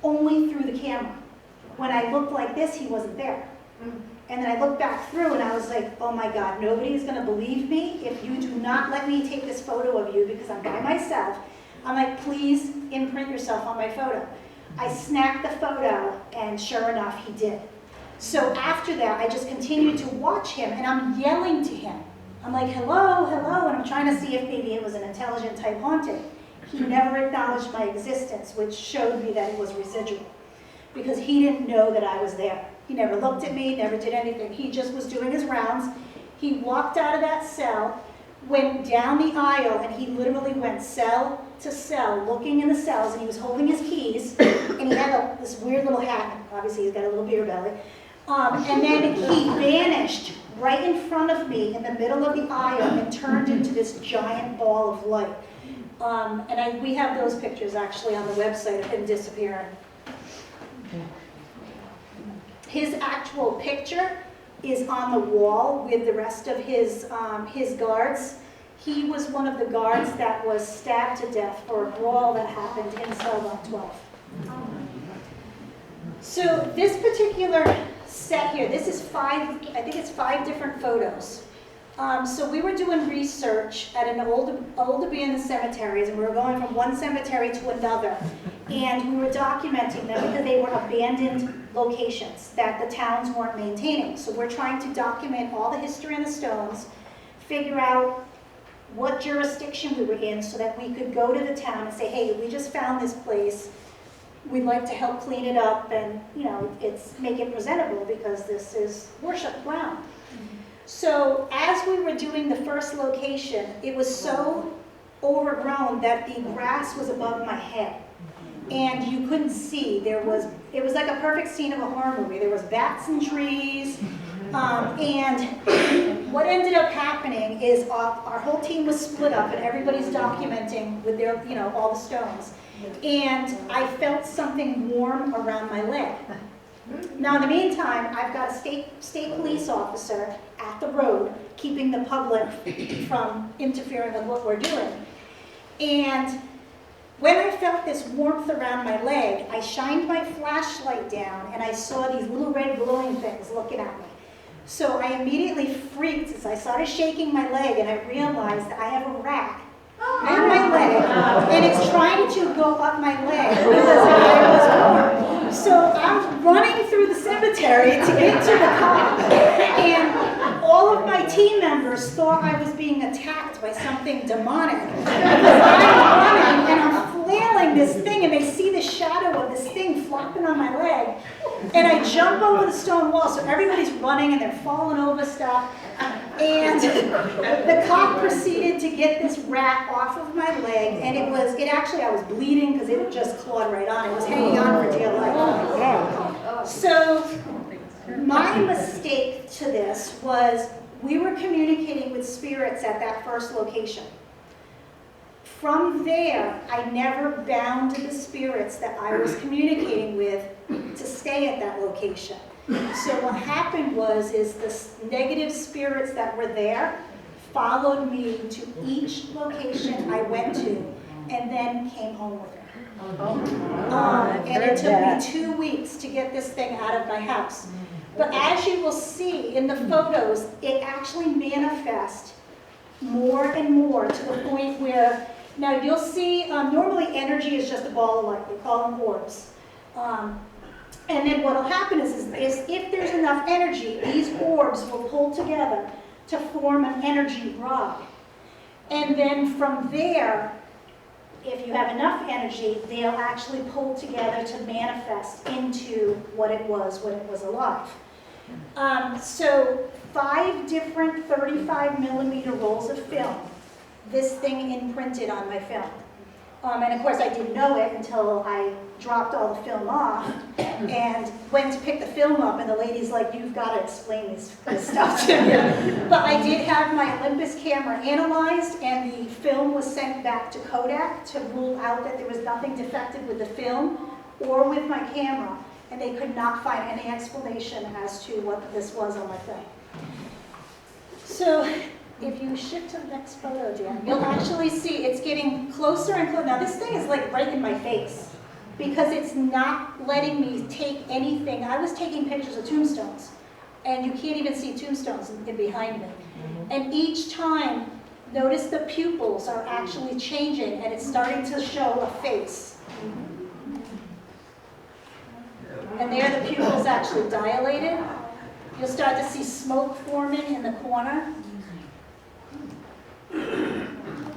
only through the camera. When I looked like this, he wasn't there. And then I looked back through and I was like, oh my God, nobody is going to believe me if you do not let me take this photo of you because I'm by myself. I'm like, please imprint yourself on my photo. I snapped the photo, and sure enough, he did. So after that, I just continued to watch him, and I'm yelling to him. I'm like, hello, hello, and I'm trying to see if maybe it was an intelligent type haunting. He never acknowledged my existence, which showed me that it was residual, because he didn't know that I was there. He never looked at me, never did anything. He just was doing his rounds. He walked out of that cell, went down the aisle, and he literally went cell to cell, looking in the cells, and he was holding his keys, and he had this weird little hat. Obviously, he's got a little beer belly. And then he vanished right in front of me in the middle of the aisle and turned into this giant ball of light. We have those pictures actually on the website of him disappearing. His actual picture is on the wall with the rest of his guards. He was one of the guards that was stabbed to death for a brawl that happened in cell block 12. So this particular set here, this is I think it's 5 different photos. So we were doing research at an old abandoned cemeteries, and we were going from one cemetery to another. And we were documenting them because they were abandoned locations that the towns weren't maintaining. So we're trying to document all the history on the stones, figure out what jurisdiction we were in so that we could go to the town and say, hey, we just found this place. We'd like to help clean it up and, make it presentable because this is worship ground. So as we were doing the first location, it was so overgrown that the grass was above my head. And you couldn't see. It was like a perfect scene of a horror movie. There was bats and trees. And what ended up happening is our whole team was split up and everybody's documenting with their, all the stones. And I felt something warm around my leg. Now, in the meantime, I've got a state police officer at the road keeping the public from interfering with what we're doing. And when I felt this warmth around my leg, I shined my flashlight down and I saw these little red glowing things looking at me. So I immediately freaked as I started shaking my leg and I realized that I have a rat on my leg and it's trying to go up my leg because I was warm. So I'm running through the cemetery to get to the car, and all of my team members thought I was being attacked by something demonic because I'm running and I'm flailing this thing and they see the shadow of this thing flopping on my leg, and I jump over the stone wall, so everybody's running and they're falling over stuff, and the cop proceeded to get this rat off of my leg, and I was bleeding because it just clawed right on. It was hanging on for dear life. So my mistake to this was we were communicating with spirits at that first location. From there, I never bound the spirits that I was communicating with to stay at that location. So what happened was the negative spirits that were there followed me to each location I went to and then came home with me. And it took me 2 weeks to get this thing out of my house. But as you will see in the photos, it actually manifests more and more to the point where, now you'll see, normally energy is just a ball of light. We call them orbs. And then what will happen is if there's enough energy, these orbs will pull together to form an energy rod. And then from there, if you have enough energy, they'll actually pull together to manifest into what it was when it was alive. So 5 different 35 millimeter rolls of film, this thing imprinted on my film. And of course I didn't know it until I dropped all the film off and went to pick the film up, and the lady's like, you've got to explain this stuff to me. But I did have my Olympus camera analyzed, and the film was sent back to Kodak to rule out that there was nothing defective with the film or with my camera, and they could not find any explanation as to what this was on my thing. So if you shift to the next photo, Dan, you'll actually see it's getting closer and closer. Now this thing is like right in my face because it's not letting me take anything. I was taking pictures of tombstones, and you can't even see tombstones in behind me. And each time, notice the pupils are actually changing and it's starting to show a face. And there the pupils actually dilated. You'll start to see smoke forming in the corner. I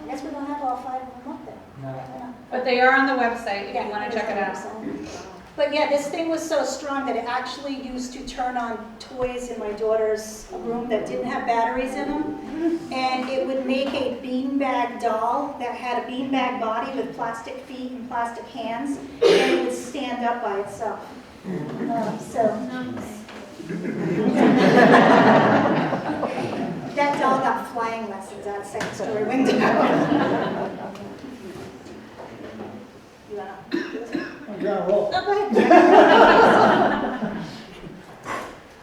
guess we don't have all 5 of them up there. No. But they are on the website if Yeah, you want it to is check it on out. the website. But yeah, this thing was so strong that it actually used to turn on toys in my daughter's room that didn't have batteries in them. And it would make a beanbag doll that had a beanbag body with plastic feet and plastic hands, and it would stand up by itself. That doll got flying lessons out of second story window. You wanna do this? You're on a roll. Oh, go ahead.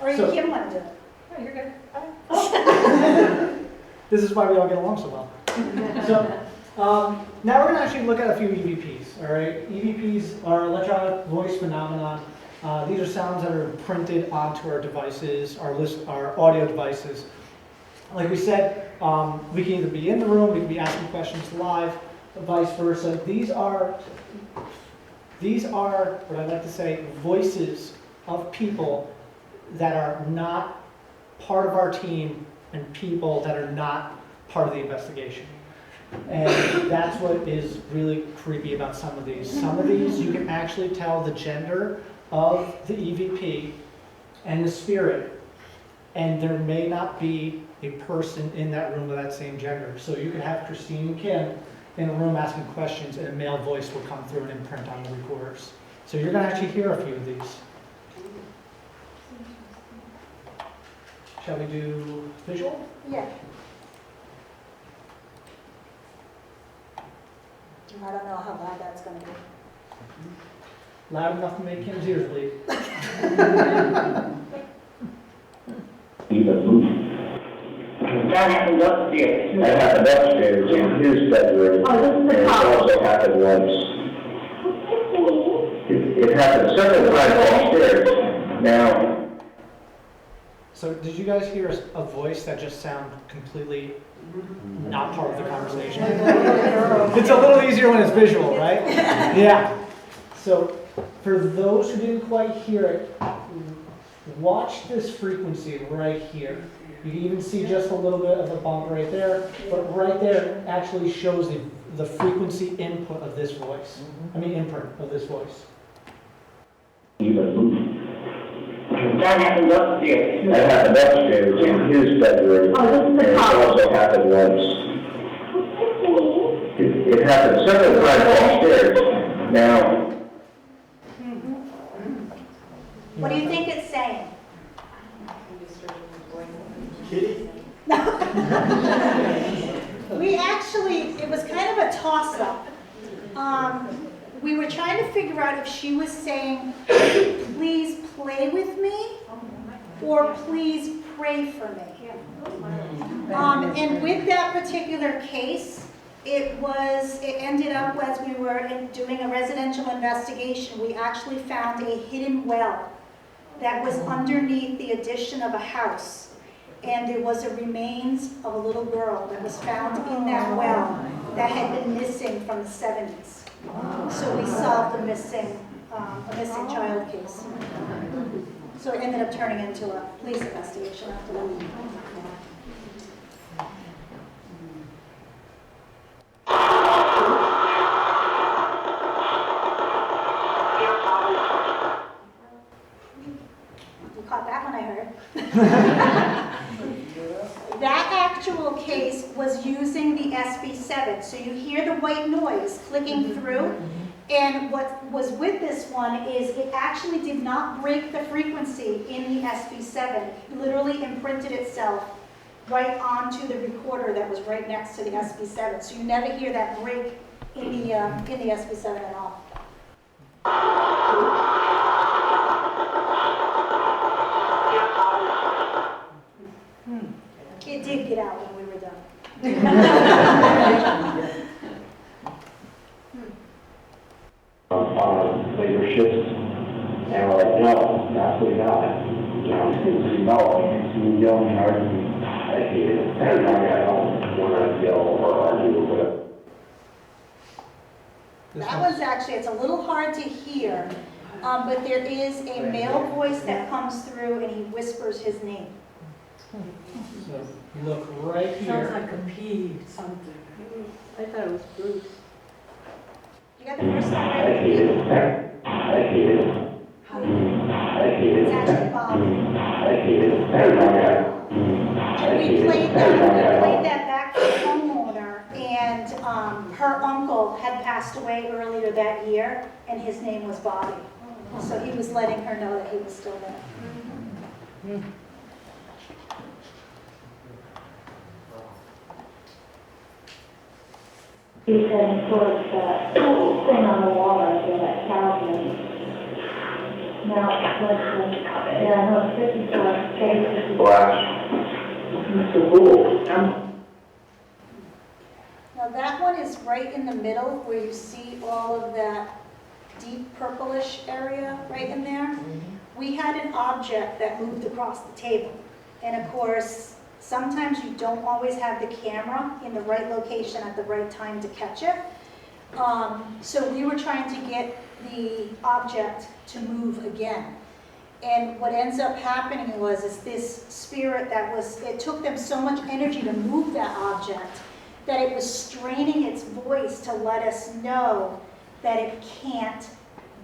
Or you So- Kim want to do it? Oh, you're good. This is why we all get along so well. So, now we're going to actually look at a few EVPs, all right? EVPs are electronic voice phenomenon. These are sounds that are printed onto our devices, our audio devices. Like we said, we can either be in the room, we can be asking questions live, vice versa. These are, what I like to say, voices of people that are not part of our team and people that are not part of the investigation. And that's what is really creepy about some of these. Some of these, you can actually tell the gender of the EVP and the spirit, and there may not be a person in that room of that same gender. So you could have Christine and Kim in a room asking questions, and a male voice will come through and imprint on the recorders. So you're going to actually hear a few of these. Shall we do visual? Yeah. I don't know how loud that's going to be. Loud enough to make Kim's ears bleed. Even move. That happened upstairs. That happened upstairs in his bedroom. Oh, this is the And it top. also happened once. It happened several times upstairs. Now, So did you guys hear a voice that just sounded completely not part of the conversation? It's a little easier when it's visual, right? Yeah. So for those who didn't quite hear it, watch this frequency right here. You can even see just a little bit of the bump right there, but right there actually shows the frequency input of this voice. I mean imprint of this voice. even move. That happened upstairs. That happened upstairs in his bedroom. Oh, this is And the it top. also happened once. It happened several times upstairs. Now, What do you think it's saying? We actually, it was kind of a toss-up. We were trying to figure out if she was saying, please play with me, or please pray for me. And with that particular case, it ended up as we were doing a residential investigation, we actually found a hidden well that was underneath the addition of a house. And there was a remains of a little girl that was found in that well that had been missing from the 70s. So we solved a missing child case. So it ended up turning into a police investigation after that. You caught that one, I heard. That actual case was using the SB7. So you hear the white noise clicking through. And what was with this one is it actually did not break the frequency in the SB7. It literally imprinted itself right onto the recorder that was right next to the SB7. So you never hear that break in the SB7 at all. It did get out when we were done. later shifts. And we're like, no, absolutely not. You know, no, you yell and argue. I hate it. I don't want to yell or argue with it. That one's actually, it's a little hard to hear, but there is a male voice that comes through and he whispers his name. So you look right Sounds here. like a P something. I thought it was Bruce. got the first one I right? hate it. I hate it. I hate It's it. actually Bobby. I hate it. And we played that back for the homeowner, and her uncle had passed away earlier that year, and his name was Bobby. So he was letting her know that he was still there. He said, of course, that thing on the wall right there, that talisman. Now, yeah, I know, it's 54, page 54. Flash. It's so cool. Now that one is right in the middle where you see all of that deep purplish area right in there. We had an object that moved across the table. And of course, sometimes you don't always have the camera in the right location at the right time to catch it. So we were trying to get the object to move again. And what ends up happening is this spirit it took them so much energy to move that object that it was straining its voice to let us know that it can't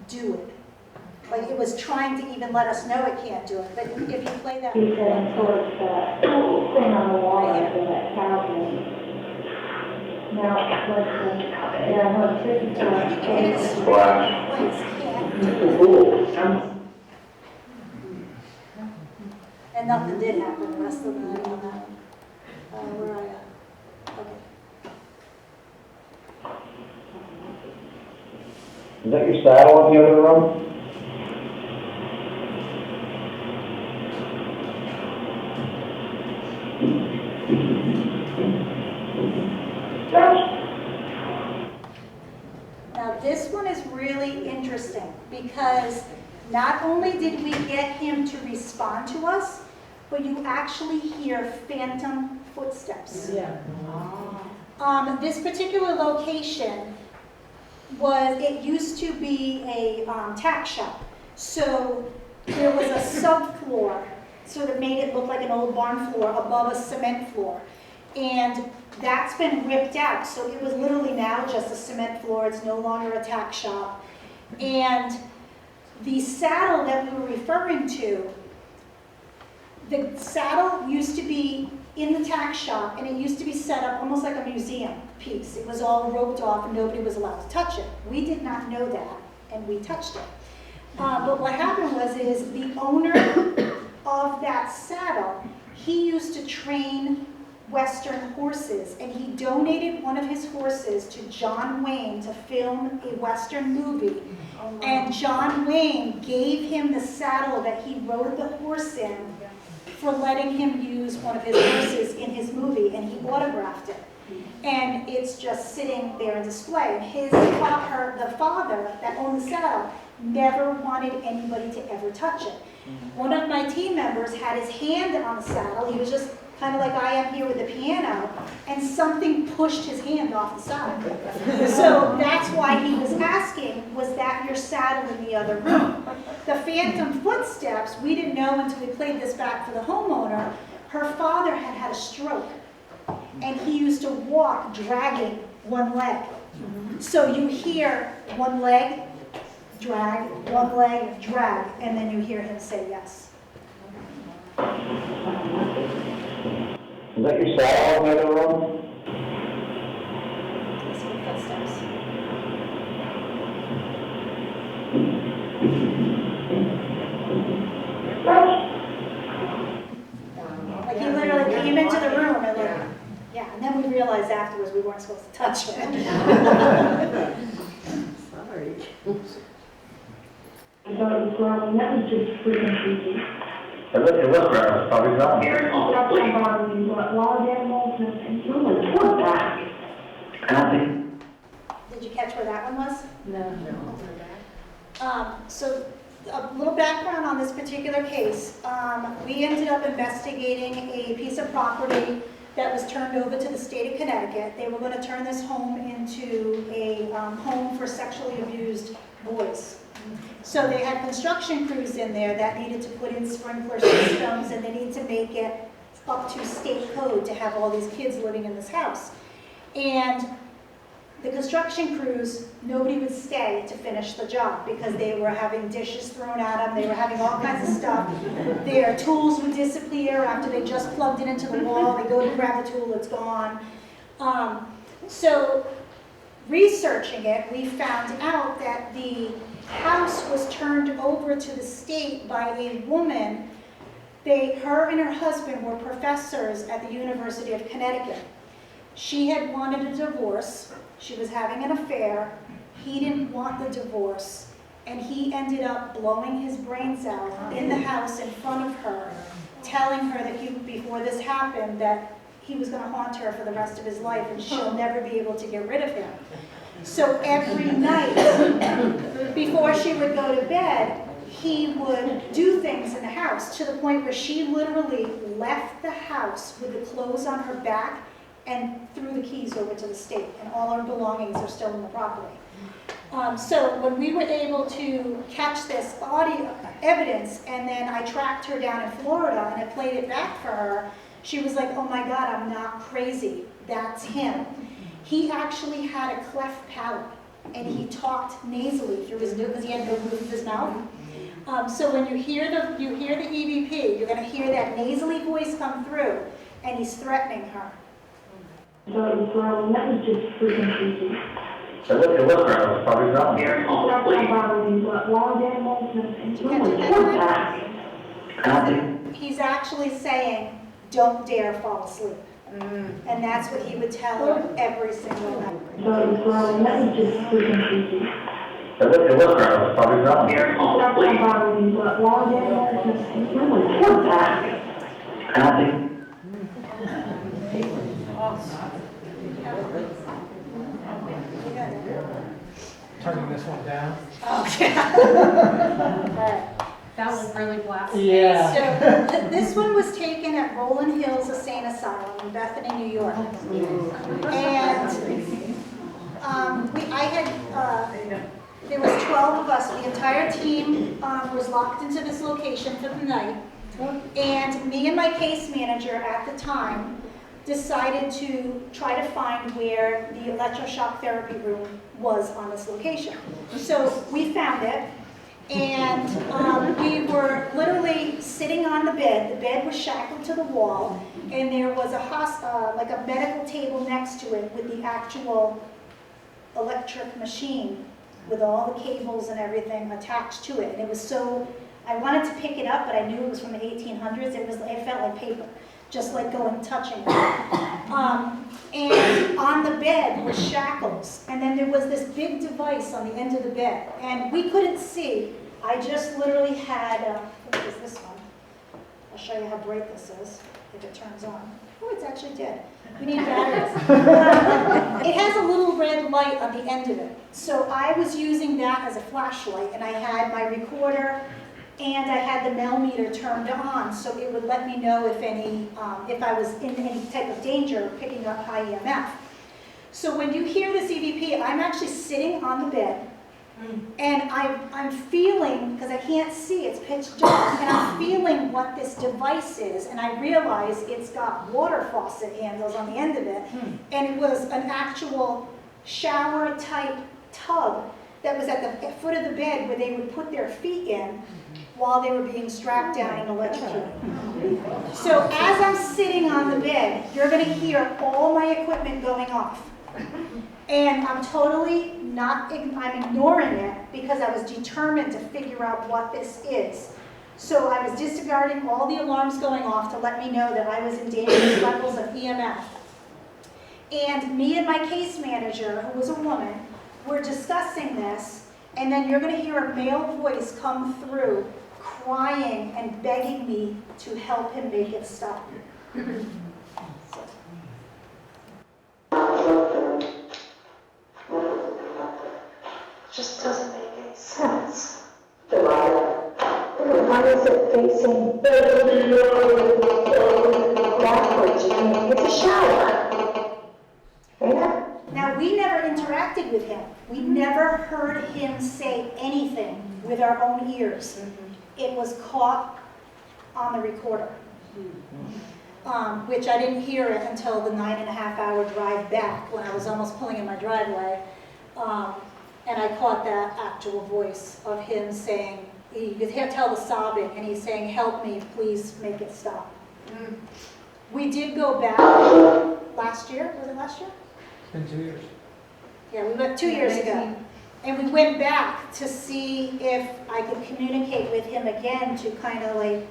do it. Like it was trying to even let us know it can't do it. But if you play that, He said, of course, that thing on the wall right there, that talisman. Now, yeah, I know, it's 54, page 54. Flash. place can't It's do so it. cool. And nothing did happen the rest of the night on that one. Where are you? Okay. Is that your saddle in the other room? Now this one is really interesting because not only did we get him to respond to us, but you actually hear phantom footsteps. Yeah. This particular location it used to be a tack shop. So there was a subfloor, sort of made it look like an old barn floor above a cement floor. And that's been ripped out. So it was literally now just a cement floor. It's no longer a tack shop. And the saddle that we were referring to, the saddle used to be in the tack shop, and it used to be set up almost like a museum piece. It was all roped off and nobody was allowed to touch it. We did not know that, and we touched it. But what happened is the owner of that saddle, he used to train Western horses, and he donated one of his horses to John Wayne to film a Western movie. And John Wayne gave him the saddle that he rode the horse in for letting him use one of his horses in his movie, and he autographed it. And it's just sitting there in display. And the father that owned the saddle never wanted anybody to ever touch it. One of my team members had his hand on the saddle. He was just kind of like I am here with the piano, and something pushed his hand off the saddle. So that's why he was asking, was that your saddle in the other room? The phantom footsteps, we didn't know until we played this back for the homeowner. Her father had had a stroke, and he used to walk dragging one leg. So you hear one leg, drag, one leg, drag, and then you hear him say yes. Is that your saddle in the other room? Listen to footsteps. Like he literally came into the room and and then we realized afterwards we weren't supposed to touch it. Sorry. I thought it was growling, that was just freaking creepy. It was grass, probably gone. That's my body, wild animals and humans, what that? I don't think. Did you catch where that one was? No. So a little background on this particular case. We ended up investigating a piece of property that was turned over to the state of Connecticut. They were going to turn this home into a home for sexually abused boys. So they had construction crews in there that needed to put in sprinkler systems, and they needed to make it up to state code to have all these kids living in this house. And The construction crews, nobody would stay to finish the job because they were having dishes thrown at them, they were having all kinds of stuff. Their tools would disappear after they just plugged it into the wall, they go to grab the tool, it's gone. So researching it, we found out that the house was turned over to the state by a woman. Her and her husband were professors at the University of Connecticut. She had wanted a divorce. She was having an affair. He didn't want the divorce, and he ended up blowing his brains out in the house in front of her, telling her that before this happened, that he was going to haunt her for the rest of his life and she'll never be able to get rid of him. So every night, before she would go to bed, he would do things in the house to the point where she literally left the house with the clothes on her back and threw the keys over to the state, and all her belongings are still in the property. So when we were able to catch this audio evidence, and then I tracked her down in Florida and I played it back for her, she was like, oh my God, I'm not crazy, that's him. He actually had a cleft palate, and he talked nasally through his nose because he had no roof of his mouth. So when you hear the EVP, you're going to hear that nasally voice come through, and he's threatening her. So it was growing, that was just freaking creepy. It was ground, it was probably ground. Here, That's please. how bothering me, but wild animals and Did you catch it, poor Becky? back. He's actually saying, don't dare fall asleep. And that's what he would tell her every single night. So it was growing, that was just freaking creepy. It was ground, it was probably ground. Here, That's how please. bothering me, but wild animals and poor back. Turning this one down. That was really blasphemous. Yeah. So this one was taken at Rolling Hills Insane Asylum in Bethany, New York. And there was 12 of us. The entire team was locked into this location for the night. And me and my case manager at the time decided to try to find where the electroshock therapy room was on this location. So we found it, and we were literally sitting on the bed. The bed was shackled to the wall, and there was like a medical table next to it with the actual electric machine with all the cables and everything attached to it. And it was so, I wanted to pick it up, but I knew it was from the 1800s. It felt like paper, just like touching it. And on the bed was shackles, and then there was this big device on the end of the bed, and we couldn't see. I just literally had, what is this one? I'll show you how bright this is, if it turns on. Oh, it's actually dead. We need batteries. It has a little red light on the end of it. So I was using that as a flashlight, and I had my recorder, and I had the Mel meter turned on, so it would let me know if I was in any type of danger of picking up high EMF. So when you hear this EVP, I'm actually sitting on the bed, and I'm feeling, because I can't see, it's pitch dark, and I'm feeling what this device is, and I realize it's got water faucet handles on the end of it, and it was an actual shower type tub that was at the foot of the bed where they would put their feet in while they were being strapped down and electrocuted. So as I'm sitting on the bed, you're going to hear all my equipment going off. And I'm totally I'm ignoring it because I was determined to figure out what this is. So I was disregarding all the alarms going off to let me know that I was in dangerous levels of EMF. And me and my case manager, who was a woman, were discussing this, and then you're going to hear a male voice come through crying and begging me to help him make it stop. Just doesn't make any sense. Why is it facing backwards? It's a shower. Yeah. Now, we never interacted with him. We never heard him say anything with our own ears. It was caught on the recorder. which I didn't hear it until the 9.5-hour drive back when I was almost pulling in my driveway. And I caught that actual voice of him saying, you could tell the sobbing, and he's saying, help me, please make it stop. We did go back last year, was it last year? It's been 2 years. Yeah, we went 2 years ago. And we went back to see if I could communicate with him again to kind of like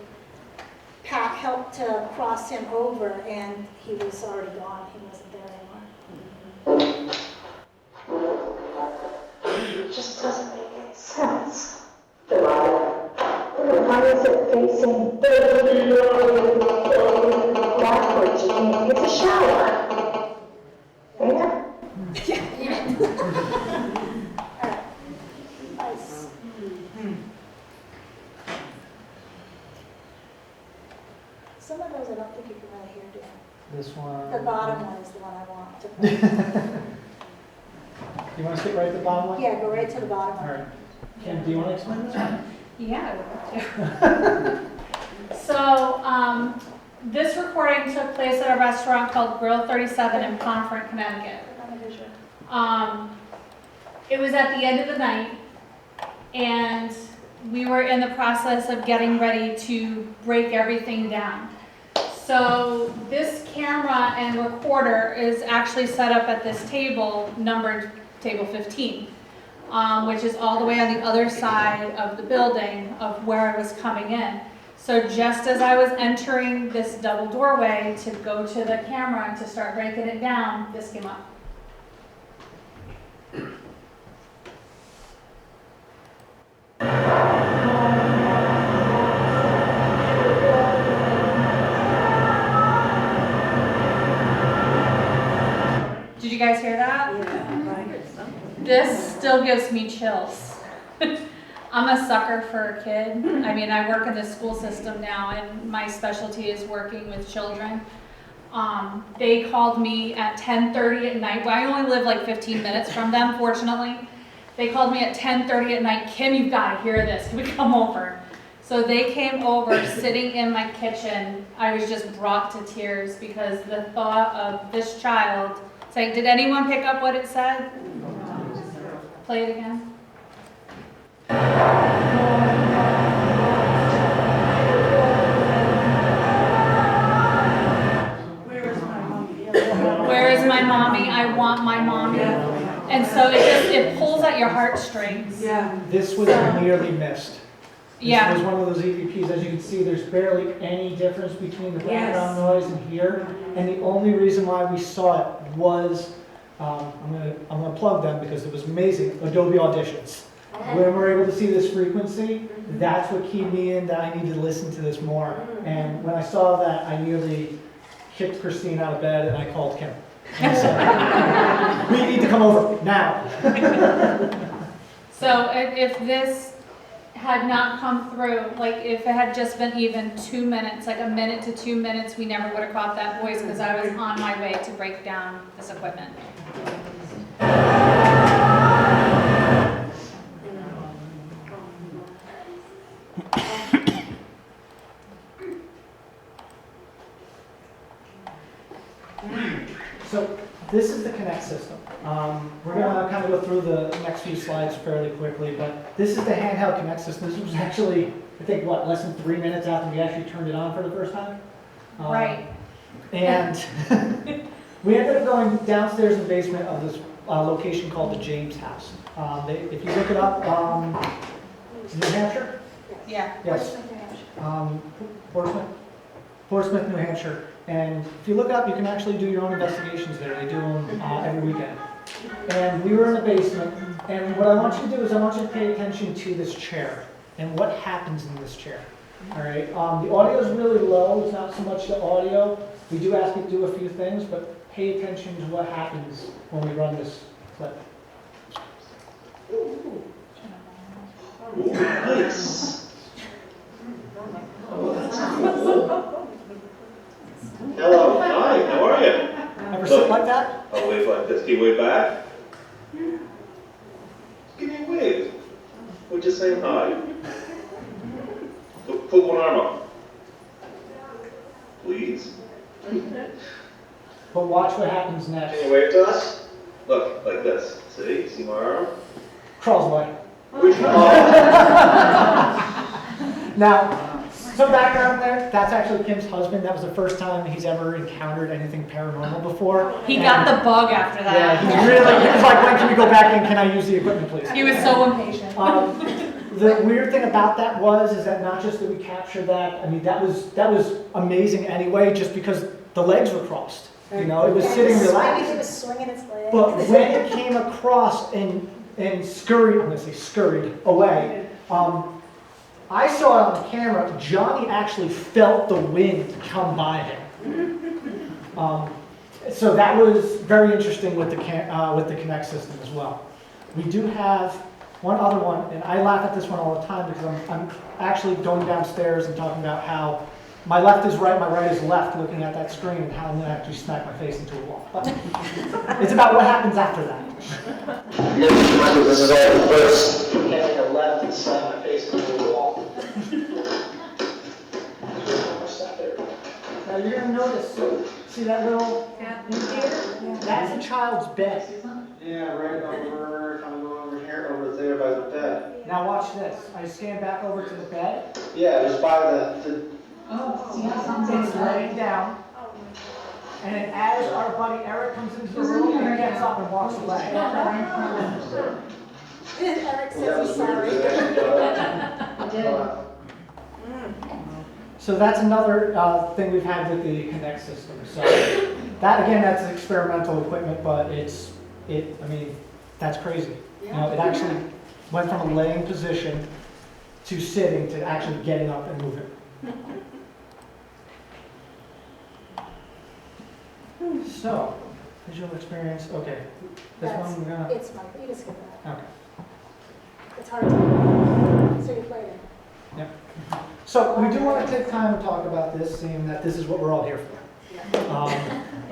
help to cross him over, and he was already gone. He wasn't there anymore. It just doesn't make any sense. Why is it facing backwards? It's a shower. Yeah? Nice. Some of those I don't think you can really hear, do you? This one. The bottom one is the one I want to put. You want to sit right at the bottom one? Yeah, go right to the bottom All one. right. Kim, do you want to explain this one? Yeah, I would love to. So, this recording took place at a restaurant called Grill 37 in Pomfret, Connecticut. It was at the end of the night, and we were in the process of getting ready to break everything down. So this camera and recorder is actually set up at this table, numbered table 15, which is all the way on the other side of the building of where I was coming in. So just as I was entering this double doorway to go to the camera and to start breaking it down, this came up. Did you guys hear that? This still gives me chills. I'm a sucker for a kid. I mean, I work in the school system now, and my specialty is working with children. They called me at 10:30 at night. Well, I only live like 15 minutes from them, fortunately. They called me at 10:30 at night. Kim, you've got to hear this. Can we come over? So they came over, sitting in my kitchen. I was just brought to tears because the thought of this child saying, did anyone pick up what it said? Play it again. Where is my mommy? I want my mommy. And so it pulls at your heartstrings. This was nearly missed. Yeah. This was one of those EVPs. As you can see, there's barely any difference between the background noise and here. And the only reason why we saw it was, I'm gonna plug them because it was amazing, Adobe Auditions. When we're able to see this frequency, that's what keyed me in that I need to listen to this more. And when I saw that, I nearly kicked Christine out of bed and I called Kim. And said, we need to come over now. So if this had not come through, like if it had just been even 2 minutes, like a minute to 2 minutes, we never would have caught that voice because I was on my way to break down this equipment. So this is the Connect system. We're going to kind of go through the next few slides fairly quickly, but this is the handheld Connect system. This was actually, I think, what, less than 3 minutes after we actually turned it on for the first time? Right. And we ended up going downstairs in the basement of this location called the James House. If you look it up, New Hampshire? Yeah. Yes. Portsmouth, New Hampshire. And if you look up, you can actually do your own investigations there. They do them every weekend. And we were in the basement, and what I want you to do is I want you to pay attention to this chair and what happens in this chair. All right. The audio is really low. It's not so much the audio. We do ask you to do a few things, but pay attention to what happens when we run this clip. Nice. Hello, hi, how are you? Ever sit like that? I'll wave like this. Can you wave back? Give me a wave. We're just saying hi. Put one arm up. Please? But watch what happens next. Can you wave to us? Look, like this. See my arm? Crawls away. Which one? Now, some background there, that's actually Kim's husband. That was the first time he's ever encountered anything paranormal before. He got the bug after that. Yeah, he was like, when can we go back in? Can I use the equipment, please? He was so impatient. The weird thing about that is that not just that we captured that, I mean, that was amazing anyway, just because the legs were crossed. You know, it was sitting relaxed. It was swinging its legs. But when it came across and scurried, I'm going to say scurried away, I saw it on camera, Johnny actually felt the wind come by him. So that was very interesting with the Connect system as well. We do have one other one, and I laugh at this one all the time because I'm actually going downstairs and talking about how my left is right, my right is left, looking at that screen, and how I'm going to actually smack my face into a wall. But it's about what happens after that. This is all the first. Getting a left and slam my face into a wall. Now you're going to notice, see that little indicator? That's a child's bed. Yeah, right over, kind of going over here, over there by the bed. Now watch this. I scan back over to the bed. Yeah, just by the It's laying down. And then as our buddy Eric comes into the room, he gets up and walks away. Eric says he's sorry. So that's another thing we've had with the Connect system. So that again, that's experimental equipment, but I mean, that's crazy. You know, it actually went from a laying position to sitting to actually getting up and moving. So, visual experience, okay. This one we're gonna, It's fun, you can skip that. okay. It's hard to, so you played it. Yep. So we do want to take time to talk about this, seeing that this is what we're all here for.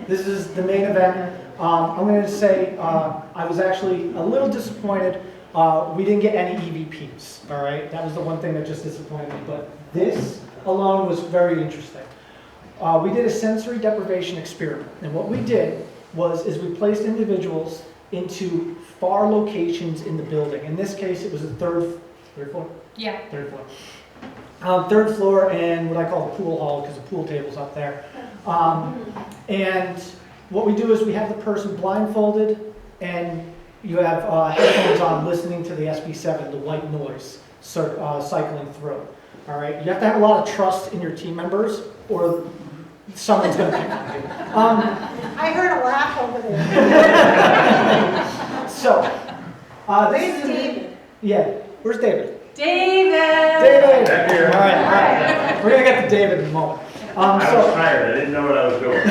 This is the main event. I'm going to say I was actually a little disappointed. We didn't get any EVPs, all right? That was the one thing that just disappointed me. But this alone was very interesting. We did a sensory deprivation experiment. And what we did is we placed individuals into far locations in the building. In this case, it was the third floor? Yeah. Third floor. Third floor and what I call the pool hall because the pool table's up there. And what we do is we have the person blindfolded and you have headphones on listening to the SB7, the white noise cycling through. All right, you have to have a lot of trust in your team members or someone's going to pick on you. I heard a laugh over there. So, Where's David? Yeah, where's David? David! David! Back here. All right. We're going to get to David in a moment. I was tired, I didn't know what I was doing.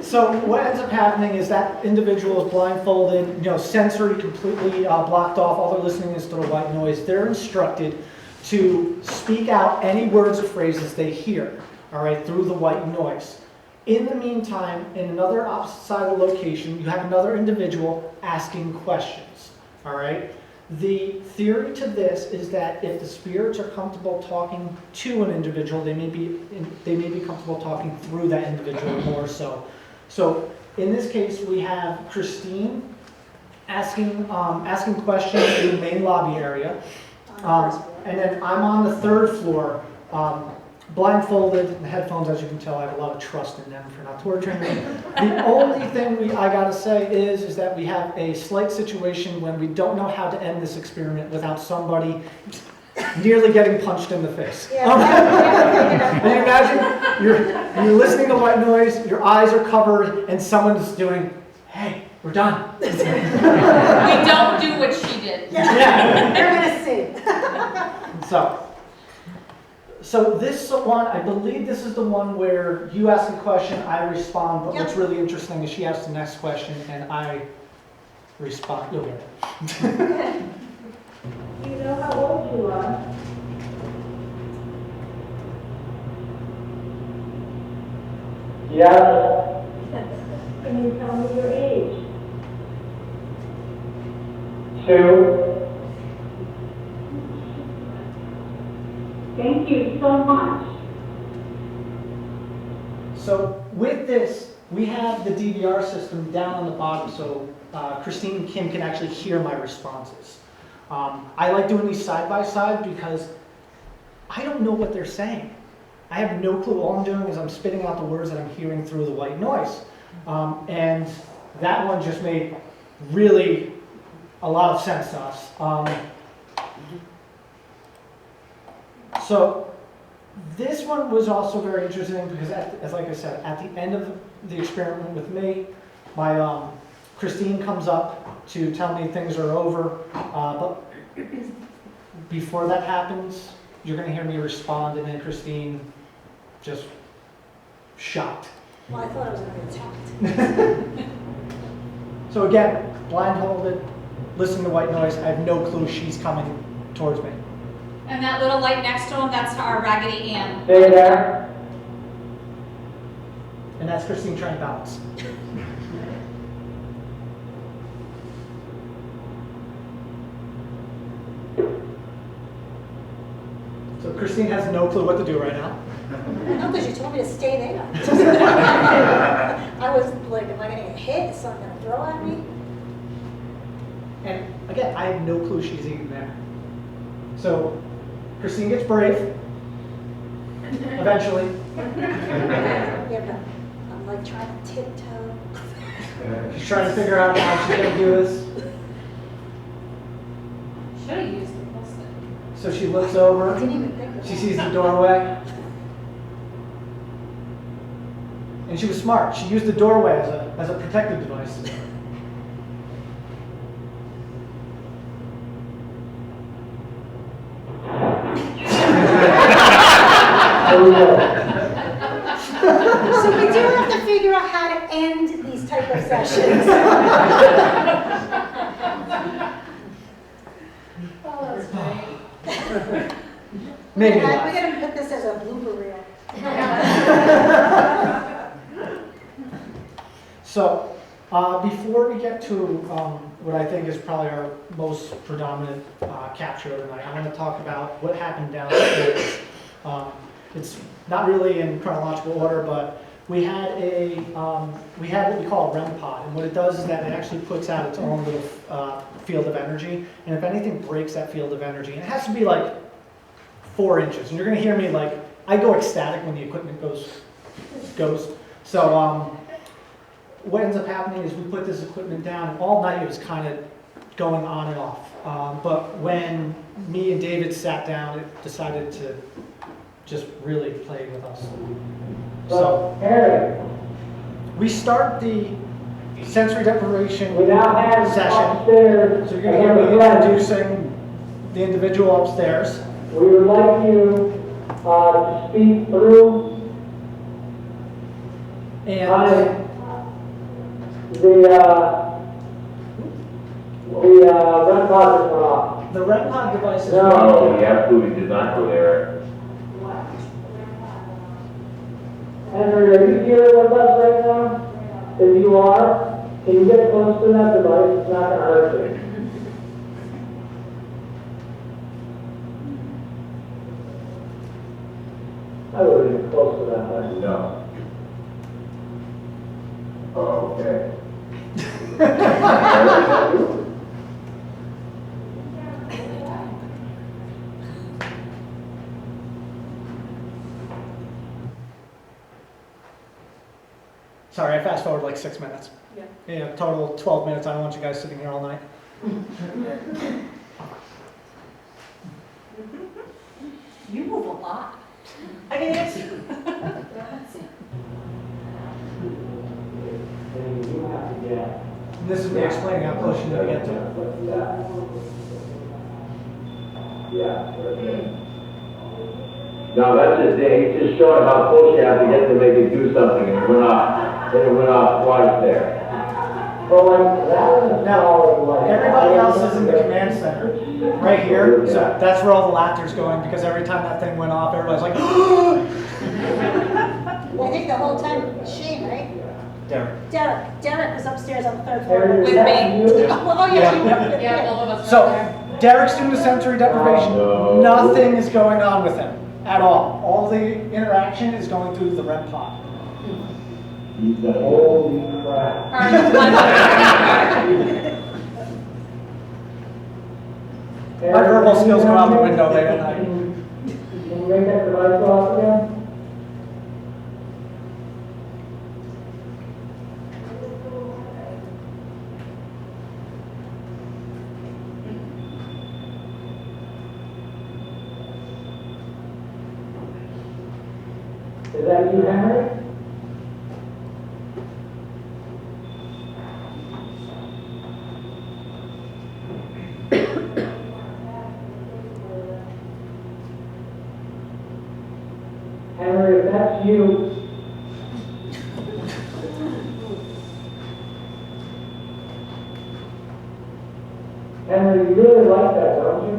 So what ends up happening is that individual is blindfolded, you know, sensory completely blocked off, all they're listening is to the white noise. They're instructed to speak out any words or phrases they hear, all right, through the white noise. In the meantime, in another opposite side of the location, you have another individual asking questions, all right? The theory to this is that if the spirits are comfortable talking to an individual, they may be comfortable talking through that individual more so. So in this case, we have Christine asking questions in the main lobby area, and then I'm on the third floor, blindfolded, the headphones, as you can tell, I have a lot of trust in them for not torturing me. The only thing I gotta say is that we have a slight situation when we don't know how to end this experiment without somebody nearly getting punched in the face. Yeah. And you imagine you're listening to white noise, your eyes are covered, and someone's doing, "Hey, we're done." We don't do what she did. Yeah. You're gonna see. So this one, I believe this is the one where you ask a question, I respond, but what's really interesting is she asks the next question and I respond. You'll get it. Do you know how old you are? Yeah. Can you tell me your age? 2. Thank you so much. So with this, we have the DVR system down on the bottom, so Christine and Kim can actually hear my responses. I like doing these side by side because I don't know what they're saying. I have no clue. All I'm doing is I'm spitting out the words that I'm hearing through the white noise. And that one just made really a lot of sense to us. So this one was also very interesting because, as like I said, at the end of the experiment with me, my Christine comes up to tell me things are over. But before that happens, you're going to hear me respond, and then Christine just shocked. Well, I thought I was going to be attacked. So again, blindfolded, listening to white noise. I have no clue she's coming towards me. And that little light next to him, that's our Raggedy Ann. Stay there. And that's Christine trying to balance. So Christine has no clue what to do right now. No, because you told me to stay there. I was like, am I going to get hit? Is someone going to throw at me? And again, I have no clue she's even there. So Christine gets brave, eventually. Yeah, but I'm like trying to tiptoe. She's trying to figure out how she's going to do this. Should have used the post-it. So she looks over, I didn't even think of she that. sees the doorway. And she was smart. She used the doorway as a protective device. So we do have to figure out how to end these type of sessions. Oh, that's great. Maybe We're less. going to put this as a blooper reel. So, before we get to what I think is probably our most predominant capture of the night, I want to talk about what happened downstairs. It's not really in chronological order, but we had what we call a REM pod, and what it does is that it actually puts out its own little field of energy, and if anything breaks that field of energy, and it has to be like 4 inches, and you're going to hear me like, I go ecstatic when the equipment goes. So what ends up happening is we put this equipment down, and all night it was kind of going on and off. But when me and David sat down, it decided to just really play with us. So Harry, we start the sensory deprivation we now have session. upstairs. So you're going to hear me introducing the individual upstairs. We would like you to speak through And the red closet went off. the REM pod device is No. he absolutely did not go there. Henry, are you here with us right now? If you are, can you get close to that device? It's not gonna hurt you. I would have been close to that one. No. Oh, okay. Sorry, I fast forward like 6 minutes. Yeah, total 12 minutes. I don't want you guys sitting here all night. You move a lot. I can answer. You have to get. And this is me explaining how close you need to get to it. Yeah. No, that's just, he's just showing how close you have to get to make it do something, and it went off twice there. But like, that is Now, like. everybody else is in the command center, right here. So that's where all the laughter's going, because every time that thing went off, everybody's like, Well, I think the whole time, Shane, right? Derek. Derek was upstairs on the 3rd floor. Harry, With is that me? you? Oh, yeah, she Yeah. Yeah, both of us. So, were there. Derek's doing the sensory deprivation. Oh, no. Nothing is going on with him at all. All the interaction is going through the REM pod. He said, holy crap. Or one My verbal skills go out the window later tonight. Can you make that device go off again? Is that you, Henry? Henry, if that's you. Henry, you really like that, don't you?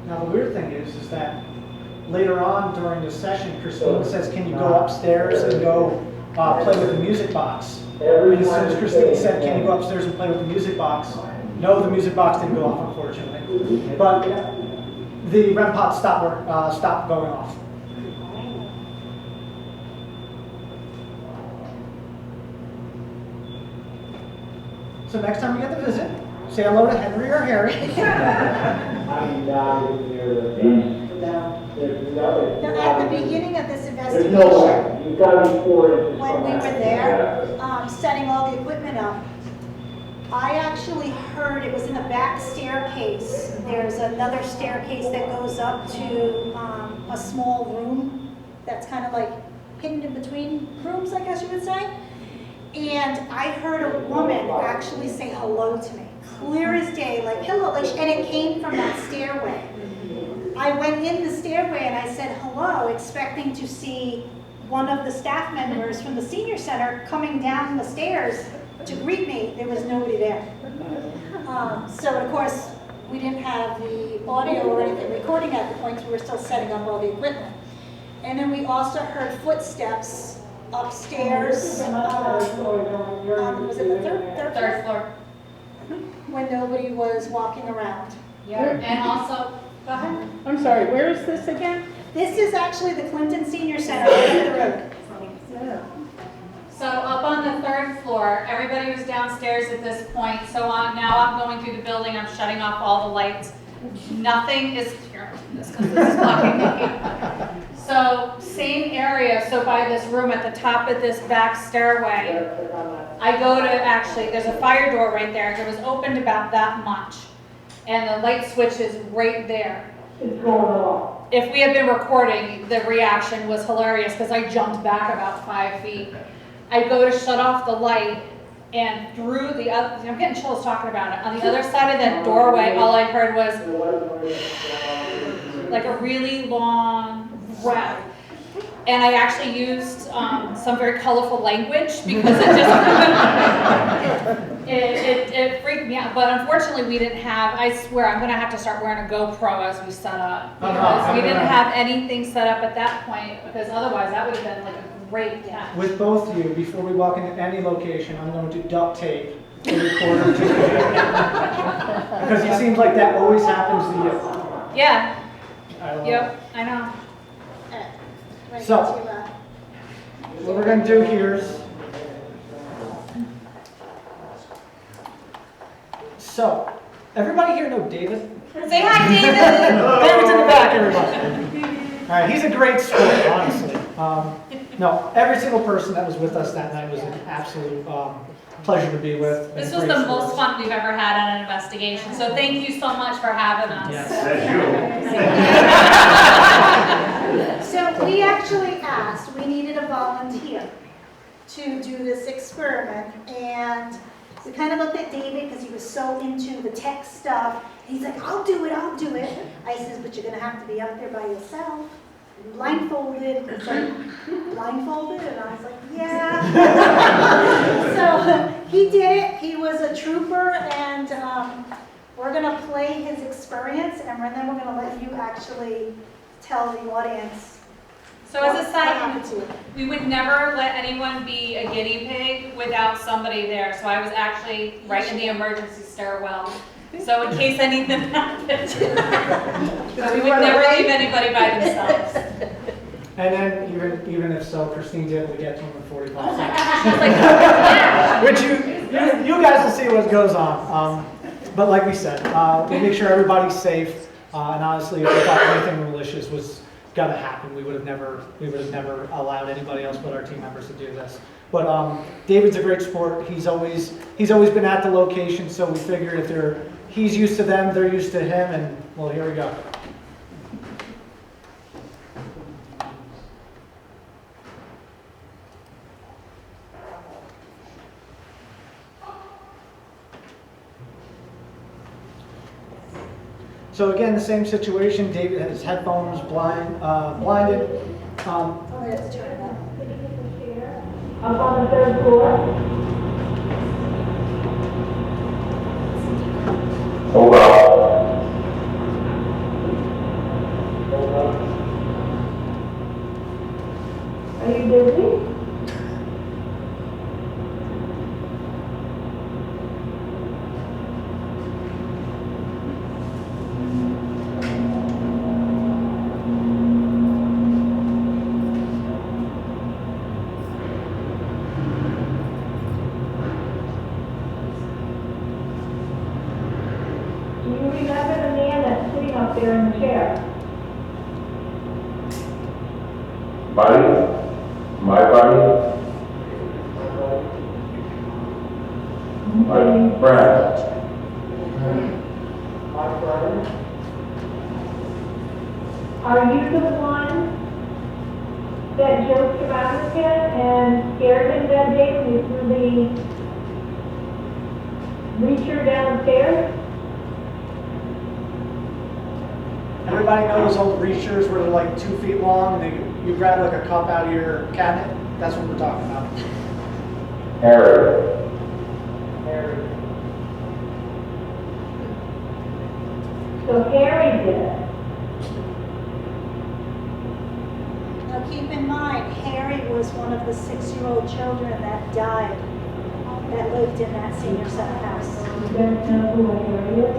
Now, the weird thing is that later on during the session, Christine says, can you go upstairs and go play with the music box? And as soon as Christine said, can you go upstairs and play with the music box? No, the music box didn't go off, unfortunately. But the REM pod stopped going off. So next time you get to visit, say hello to Henry or Harry. I'm down near the. There's no way. Now, at the beginning of this There's investigation, no way. You've got to be 4 inches. when from we were that. there, setting all the equipment up, I actually heard, it was in the back staircase, there's another staircase that goes up to a small room that's kind of like hidden in between rooms, I guess you would say. And I heard a woman actually say hello to me, clear as day, like hello, and it came from that stairway. I went in the stairway and I said hello, expecting to see one of the staff members from the senior center coming down the stairs to greet me. There was nobody there. So of course, we didn't have the audio or anything recording at the point, we were still setting up all the equipment. And then we also heard footsteps upstairs, was it the third floor? floor. When nobody was walking around. Yeah, and also, go ahead. I'm sorry, where is this again? This is actually the Clinton Senior Center right up the road. So up on the 3rd floor, everybody was downstairs at this point. So now I'm going through the building, I'm shutting off all the lights. Nothing is here, because this is blocking me. So same area, so by this room at the top of this back stairway, I go to actually, there's a fire door right there. It was opened about that much. And the light switch is right there. It's going off. If we had been recording, the reaction was hilarious because I jumped back about 5 feet. I go to shut off the light, and through the other, I'm getting chills talking about it. On the other side of that doorway, all I heard was like a really long breath. And I actually used some very colorful language because it just, it freaked me out. But unfortunately we didn't have, I swear I'm gonna have to start wearing a GoPro as we set up. Because we didn't have anything set up at that point, because otherwise that would have been like a great catch. With both of you, before we walk into any location, I'm going to duct tape the recorder to you. Because it seems like that always happens to you. Yeah, I love yep, I know. So, what we're going to do here is, so, everybody here know David? Say hi, David! David's in the back, everybody. All right, he's a great sport, honestly. No, every single person that was with us that night was an absolute pleasure to be with. This was the most fun we've ever had on an investigation, so thank you so much for having us. Yes. That's you. So we actually asked, we needed a volunteer to do this experiment, and we kind of looked at David because he was so into the tech stuff. He's like, I'll do it, I'll do it. I says, but you're gonna have to be up there by yourself, blindfolded. He's like, blindfolded? And I was like, yeah. So he did it, he was a trooper, and we're gonna play his experience, and then we're gonna let you actually tell the audience So as a What side happened note, to you? we would never let anyone be a guinea pig without somebody there. So I was actually right in the emergency stairwell. So in case anything happened, we would never leave anybody by themselves. And then even if so, Christine's able to get to him in 45 seconds. Which you guys will see what goes on. But like we said, we make sure everybody's safe. And honestly, if we thought anything malicious was gonna happen, we would have never allowed anybody else but our team members to do this. But David's a great sport. He's always been at the location, so we figured if he's used to them, they're used to him, and well, here we go. So again, the same situation. David has headphones, blinded. Oh, I have to turn it up. Up on the third floor. Hold on. Are you busy? Do you remember the man that's sitting up there in the chair? Buddy? My buddy? My friend? Are you the one that joked around with him and scared him that day when you threw the reacher downstairs? Everybody knows those old reachers where they're like 2 feet long and you grab like a cup out of your cabinet? That's what we're talking about. Harry. So Harry did it. Now keep in mind, Harry was one of the 6-year-old children that died, that lived in that senior center house. You guys know who Harry is?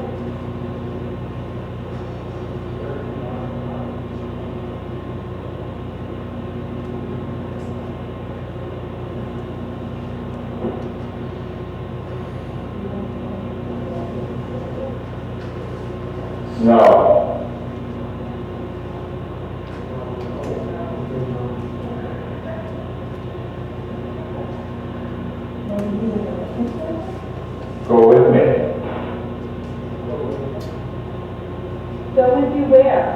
No. Go with me. So is you where?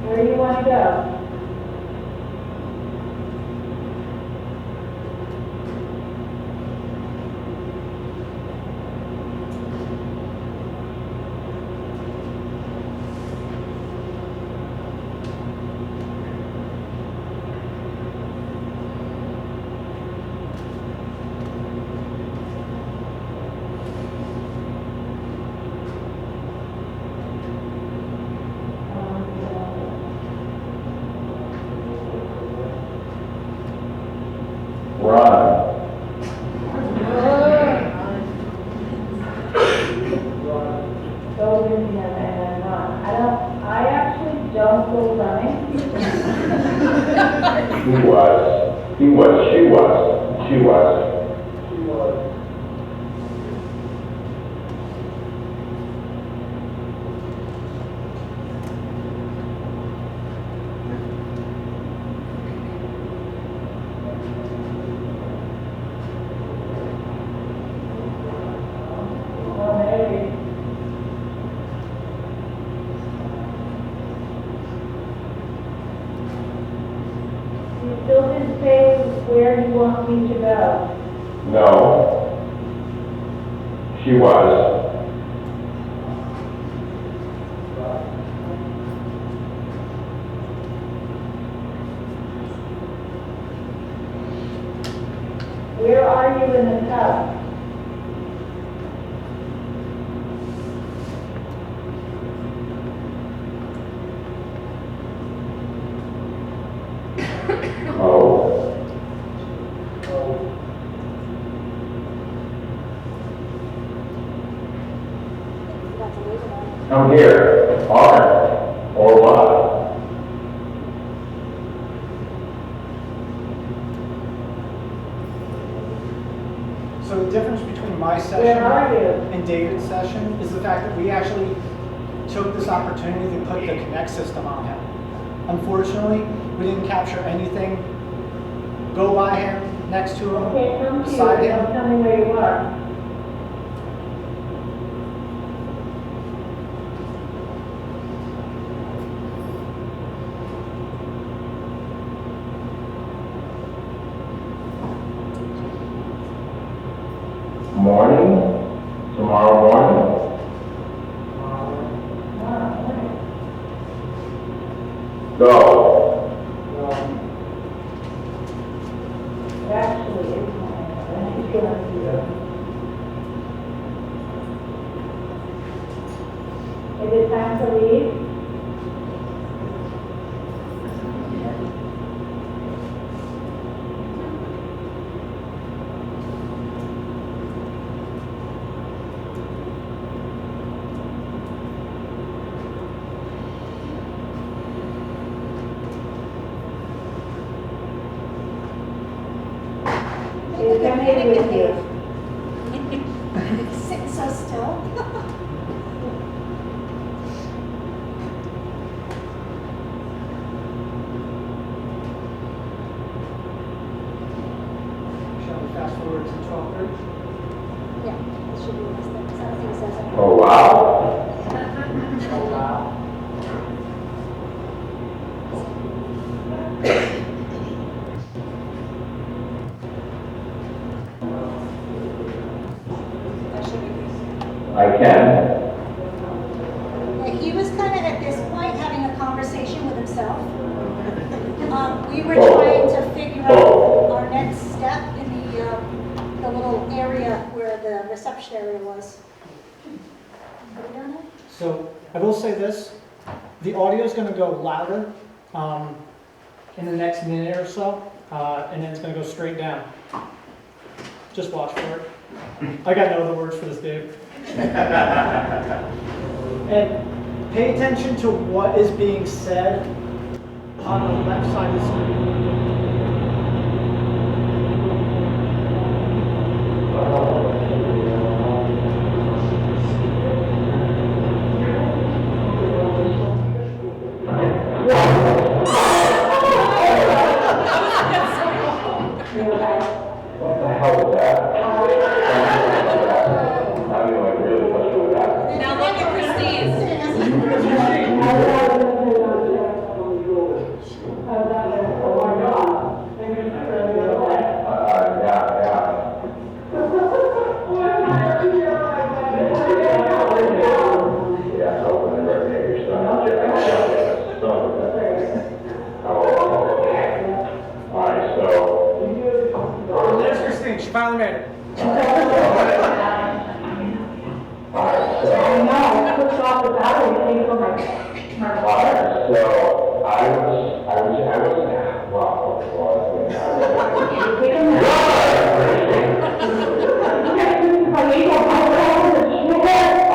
Where do you want to go? Run. Go with him and run. I actually don't go running. She was. She was. Well, maybe. You still didn't say where you want me to go. No. She was. Where are you in the tub? Oh. I'm here, on or what? So the difference between my Where session are you? and David's session is the fact that we actually took this opportunity to put the Connect system on him. Unfortunately, we didn't capture anything. Go by him, next to I can't come him, to you, beside don't him. tell me where you are. Morning? Tomorrow morning? Go. Actually, it's mine. He's gonna do it. Is it time to leave? It's gonna be with you. Sitting so still. Shall we fast forward to 12:30? Yeah, this should be this thing, 'cause I don't think it says anything. Oh, wow. Oh, wow. That should be. I can. Yeah, he was kind of at this point having a conversation with himself. We were trying to figure out our next step in the little area where the reception area was. Have we done it? So I will say this, the audio is going to go louder in the next minute or so, and then it's going to go straight down. Just watch for it. I got no other words for this, Dave. And pay attention to what is being said on the left side of the screen. What the hell was that? I mean, like, really, what's with that? Now look at Christine. Oh my God. Yeah, open the radiator, so I'm just, alright, so, There's Christine, she finally made it. alright, so. I know, I switched off the battery, I think, my Alright, so I was, wow,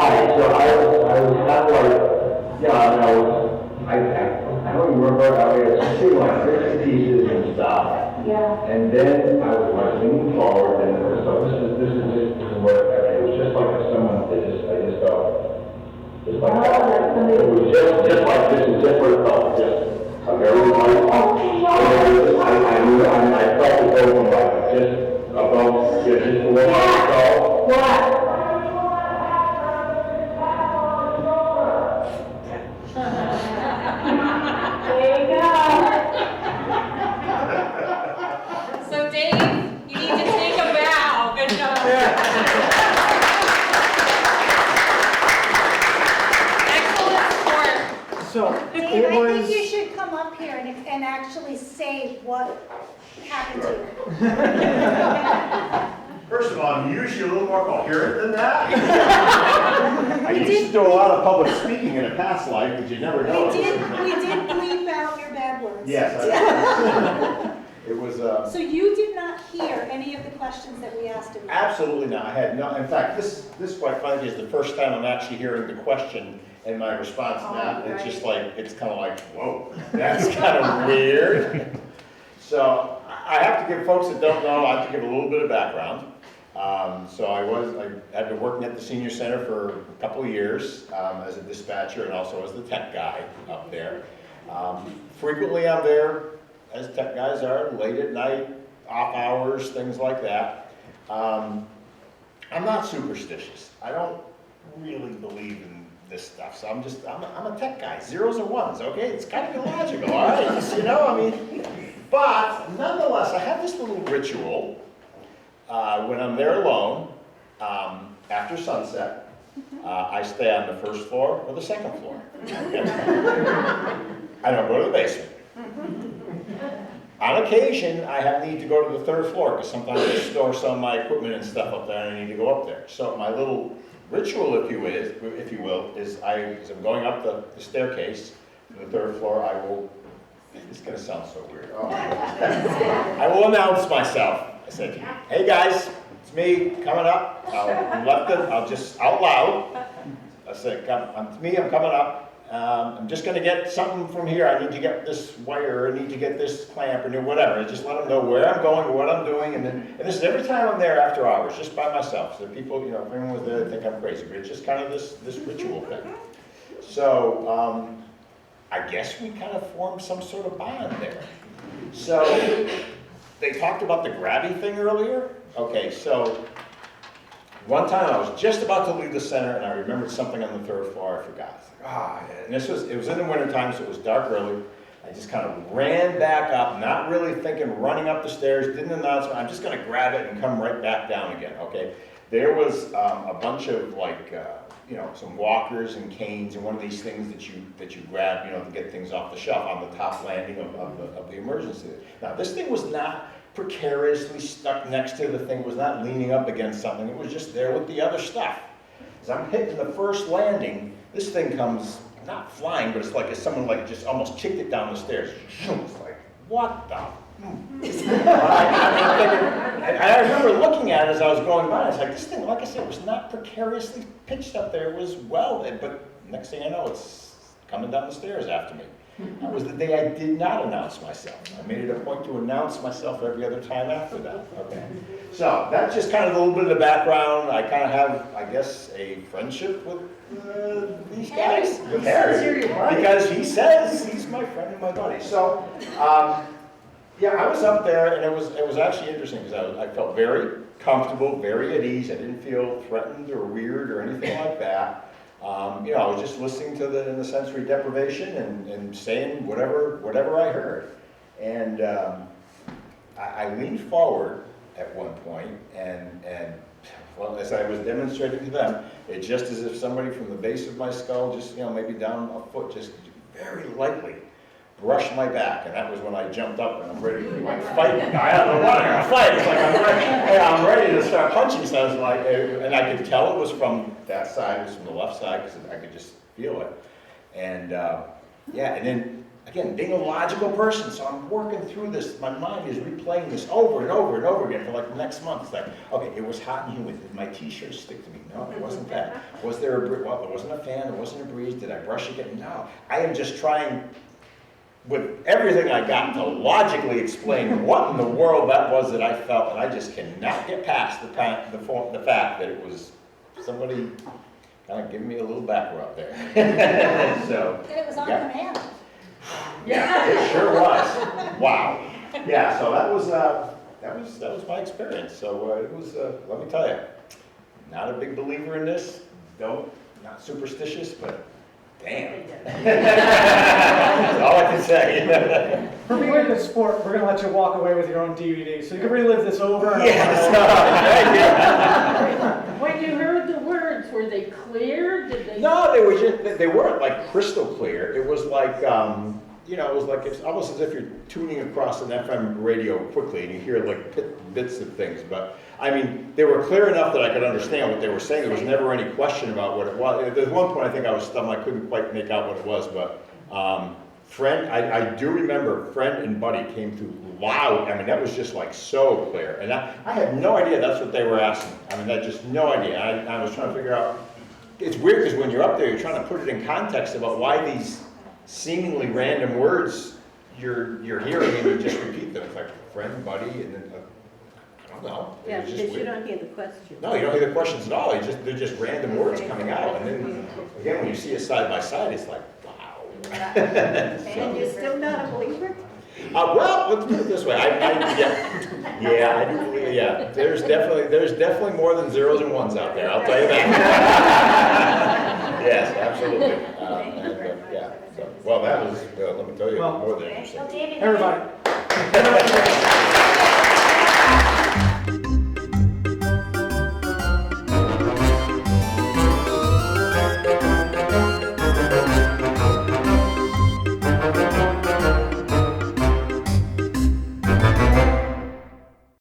alright, so I was kind of like, yeah, I mean, I don't even remember, I mean, it's just like bits and pieces and stuff. Yeah. And then I was like leaning forward, and so this is what, it was just like someone, I just felt, just like that. It was just like this, is just what it felt, just a very light. I felt it go from like just above, just a little so. What? There you go. So Dave, you need to take a bow. Good job. Excellent sport. So Dave, it I was. think you should come up here and actually say what happened to you. I'm usually a little more coherent than that. I used to do a lot of public speaking in a past life, but you never know. We did bleep out your bad words. Yes. It was. So you did not hear any of the questions that we asked of you? Absolutely not. I had no. In fact, this quite frankly is the first time I'm actually hearing the question and my response to that. It's just like, it's kind of like, whoa, that's kind of weird. So I have to give folks that don't know, I have to give a little bit of background. So I had been working at the senior center for a couple of years as a dispatcher and also as the tech guy up there. Frequently I'm there, as tech guys are, late at night, off hours, things like that. I'm not superstitious. I don't really believe in this stuff, so I'm a tech guy, zeros and ones, okay? It's kind of illogical, all right? You know, I mean, but nonetheless, I have this little ritual when I'm there alone, after sunset. I stay on the first floor or the second floor. I don't go to the basement. On occasion, I need to go to the third floor because sometimes I store some of my equipment and stuff up there and I need to go up there. So my little ritual, if you will, is as I'm going up the staircase to the third floor, I will, it's going to sound so weird. Oh. I will announce myself. I said, hey guys, it's me coming up. I'll just out loud. I said, it's me, I'm coming up. I'm just going to get something from here. I need to get this wire, I need to get this clamp, or whatever. I just let them know where I'm going, what I'm doing, and this is every time I'm there after hours, just by myself. So people, if anyone was there, they think I'm crazy, but it's just kind of this ritual thing. So I guess we kind of formed some sort of bond there. So they talked about the grabby thing earlier. Okay, so one time I was just about to leave the center and I remembered something on the third floor I forgot. And it was in the wintertime, so it was dark early. I just kind of ran back up, not really thinking, running up the stairs, didn't announce it. I'm just going to grab it and come right back down again, okay? There was a bunch of some walkers and canes and one of these things that you grab, to get things off the shelf on the top landing of the emergency. Now, this thing was not precariously stuck next to the thing, it was not leaning up against something, it was just there with the other stuff. As I'm hitting the first landing, this thing comes, not flying, but it's like someone just almost kicked it down the stairs. It's like, what the? I remember looking at it as I was going by, it's like, this thing, like I said, was not precariously pitched up there, it was but next thing I know, it's coming down the stairs after me. That was the day I did not announce myself. I made it a point to announce myself every other time after that. Okay. So that's just kind of a little bit of the background. I kind of have, I guess, a friendship with these guys. With Harry. Because he says he's my friend and my buddy. So, yeah, I was up there and it was actually interesting because I felt very comfortable, very at ease. I didn't feel threatened or weird or anything like that. I was just listening to the sensory deprivation and saying whatever I heard. And I leaned forward at one point and well, as I was demonstrating to them, it's just as if somebody from the base of my skull, just maybe down a foot, just very lightly brushed my back, and that was when I jumped up and I'm ready to fight. I don't know what I'm gonna fight. It's like I'm ready to start punching. So I was like, and I could tell it was from that side, it was from the left side because I could just feel it. And yeah, and then again, being a logical person, so I'm working through this. My mind is replaying this over and over and over again for like the next month. It's like, okay, it was hot and humid. Did my t-shirt stick to me? No, it wasn't that. Was there well, there wasn't a fan, there wasn't a breeze. Did I brush again? No. I am just trying with everything I got to logically explain what in the world that was that I felt, and I just cannot get past the fact that it was somebody kind of giving me a little back rub there. So, And it was on command. Yeah, it sure was. Wow. Yeah, so that was my experience. So it was. Let me tell you, not a big believer in this. Not superstitious, but. Damn. That's all I can say. For being a good sport, we're going to let you walk away with your own DVD, so you can relive this over and Yes. When you heard the words, were they clear? Did they? No, they weren't like crystal clear. It was like you know, it was like, it's almost as if you're tuning across an FM radio quickly and you hear like bits of things. But I mean, they were clear enough that I could understand what they were saying. There was never any question about what it was. There's one point I think I was stumped, I couldn't quite make out what it was, but I do remember Friend and Buddy came through loud. I mean, that was just like so clear. And I had no idea that's what they were asking. I mean, I just no idea. I was trying to figure out, it's weird because when you're up there, you're trying to put it in context about why these seemingly random words you're hearing and you just repeat them. It's like friend, buddy, and then, I don't know. Yeah, It's just because you weird. don't hear the question. No, you don't hear the questions at all. They're just random words coming out. And then, again, when you see it side by side, it's like, wow. And you're still not a believer? Well, let's put it this way. Yeah, I do believe, yeah. There's definitely more than zeros and ones out there, I'll tell you that. Yes, absolutely. Yeah. So, well, that was, let me tell you, more than interesting. Well, David, Everybody.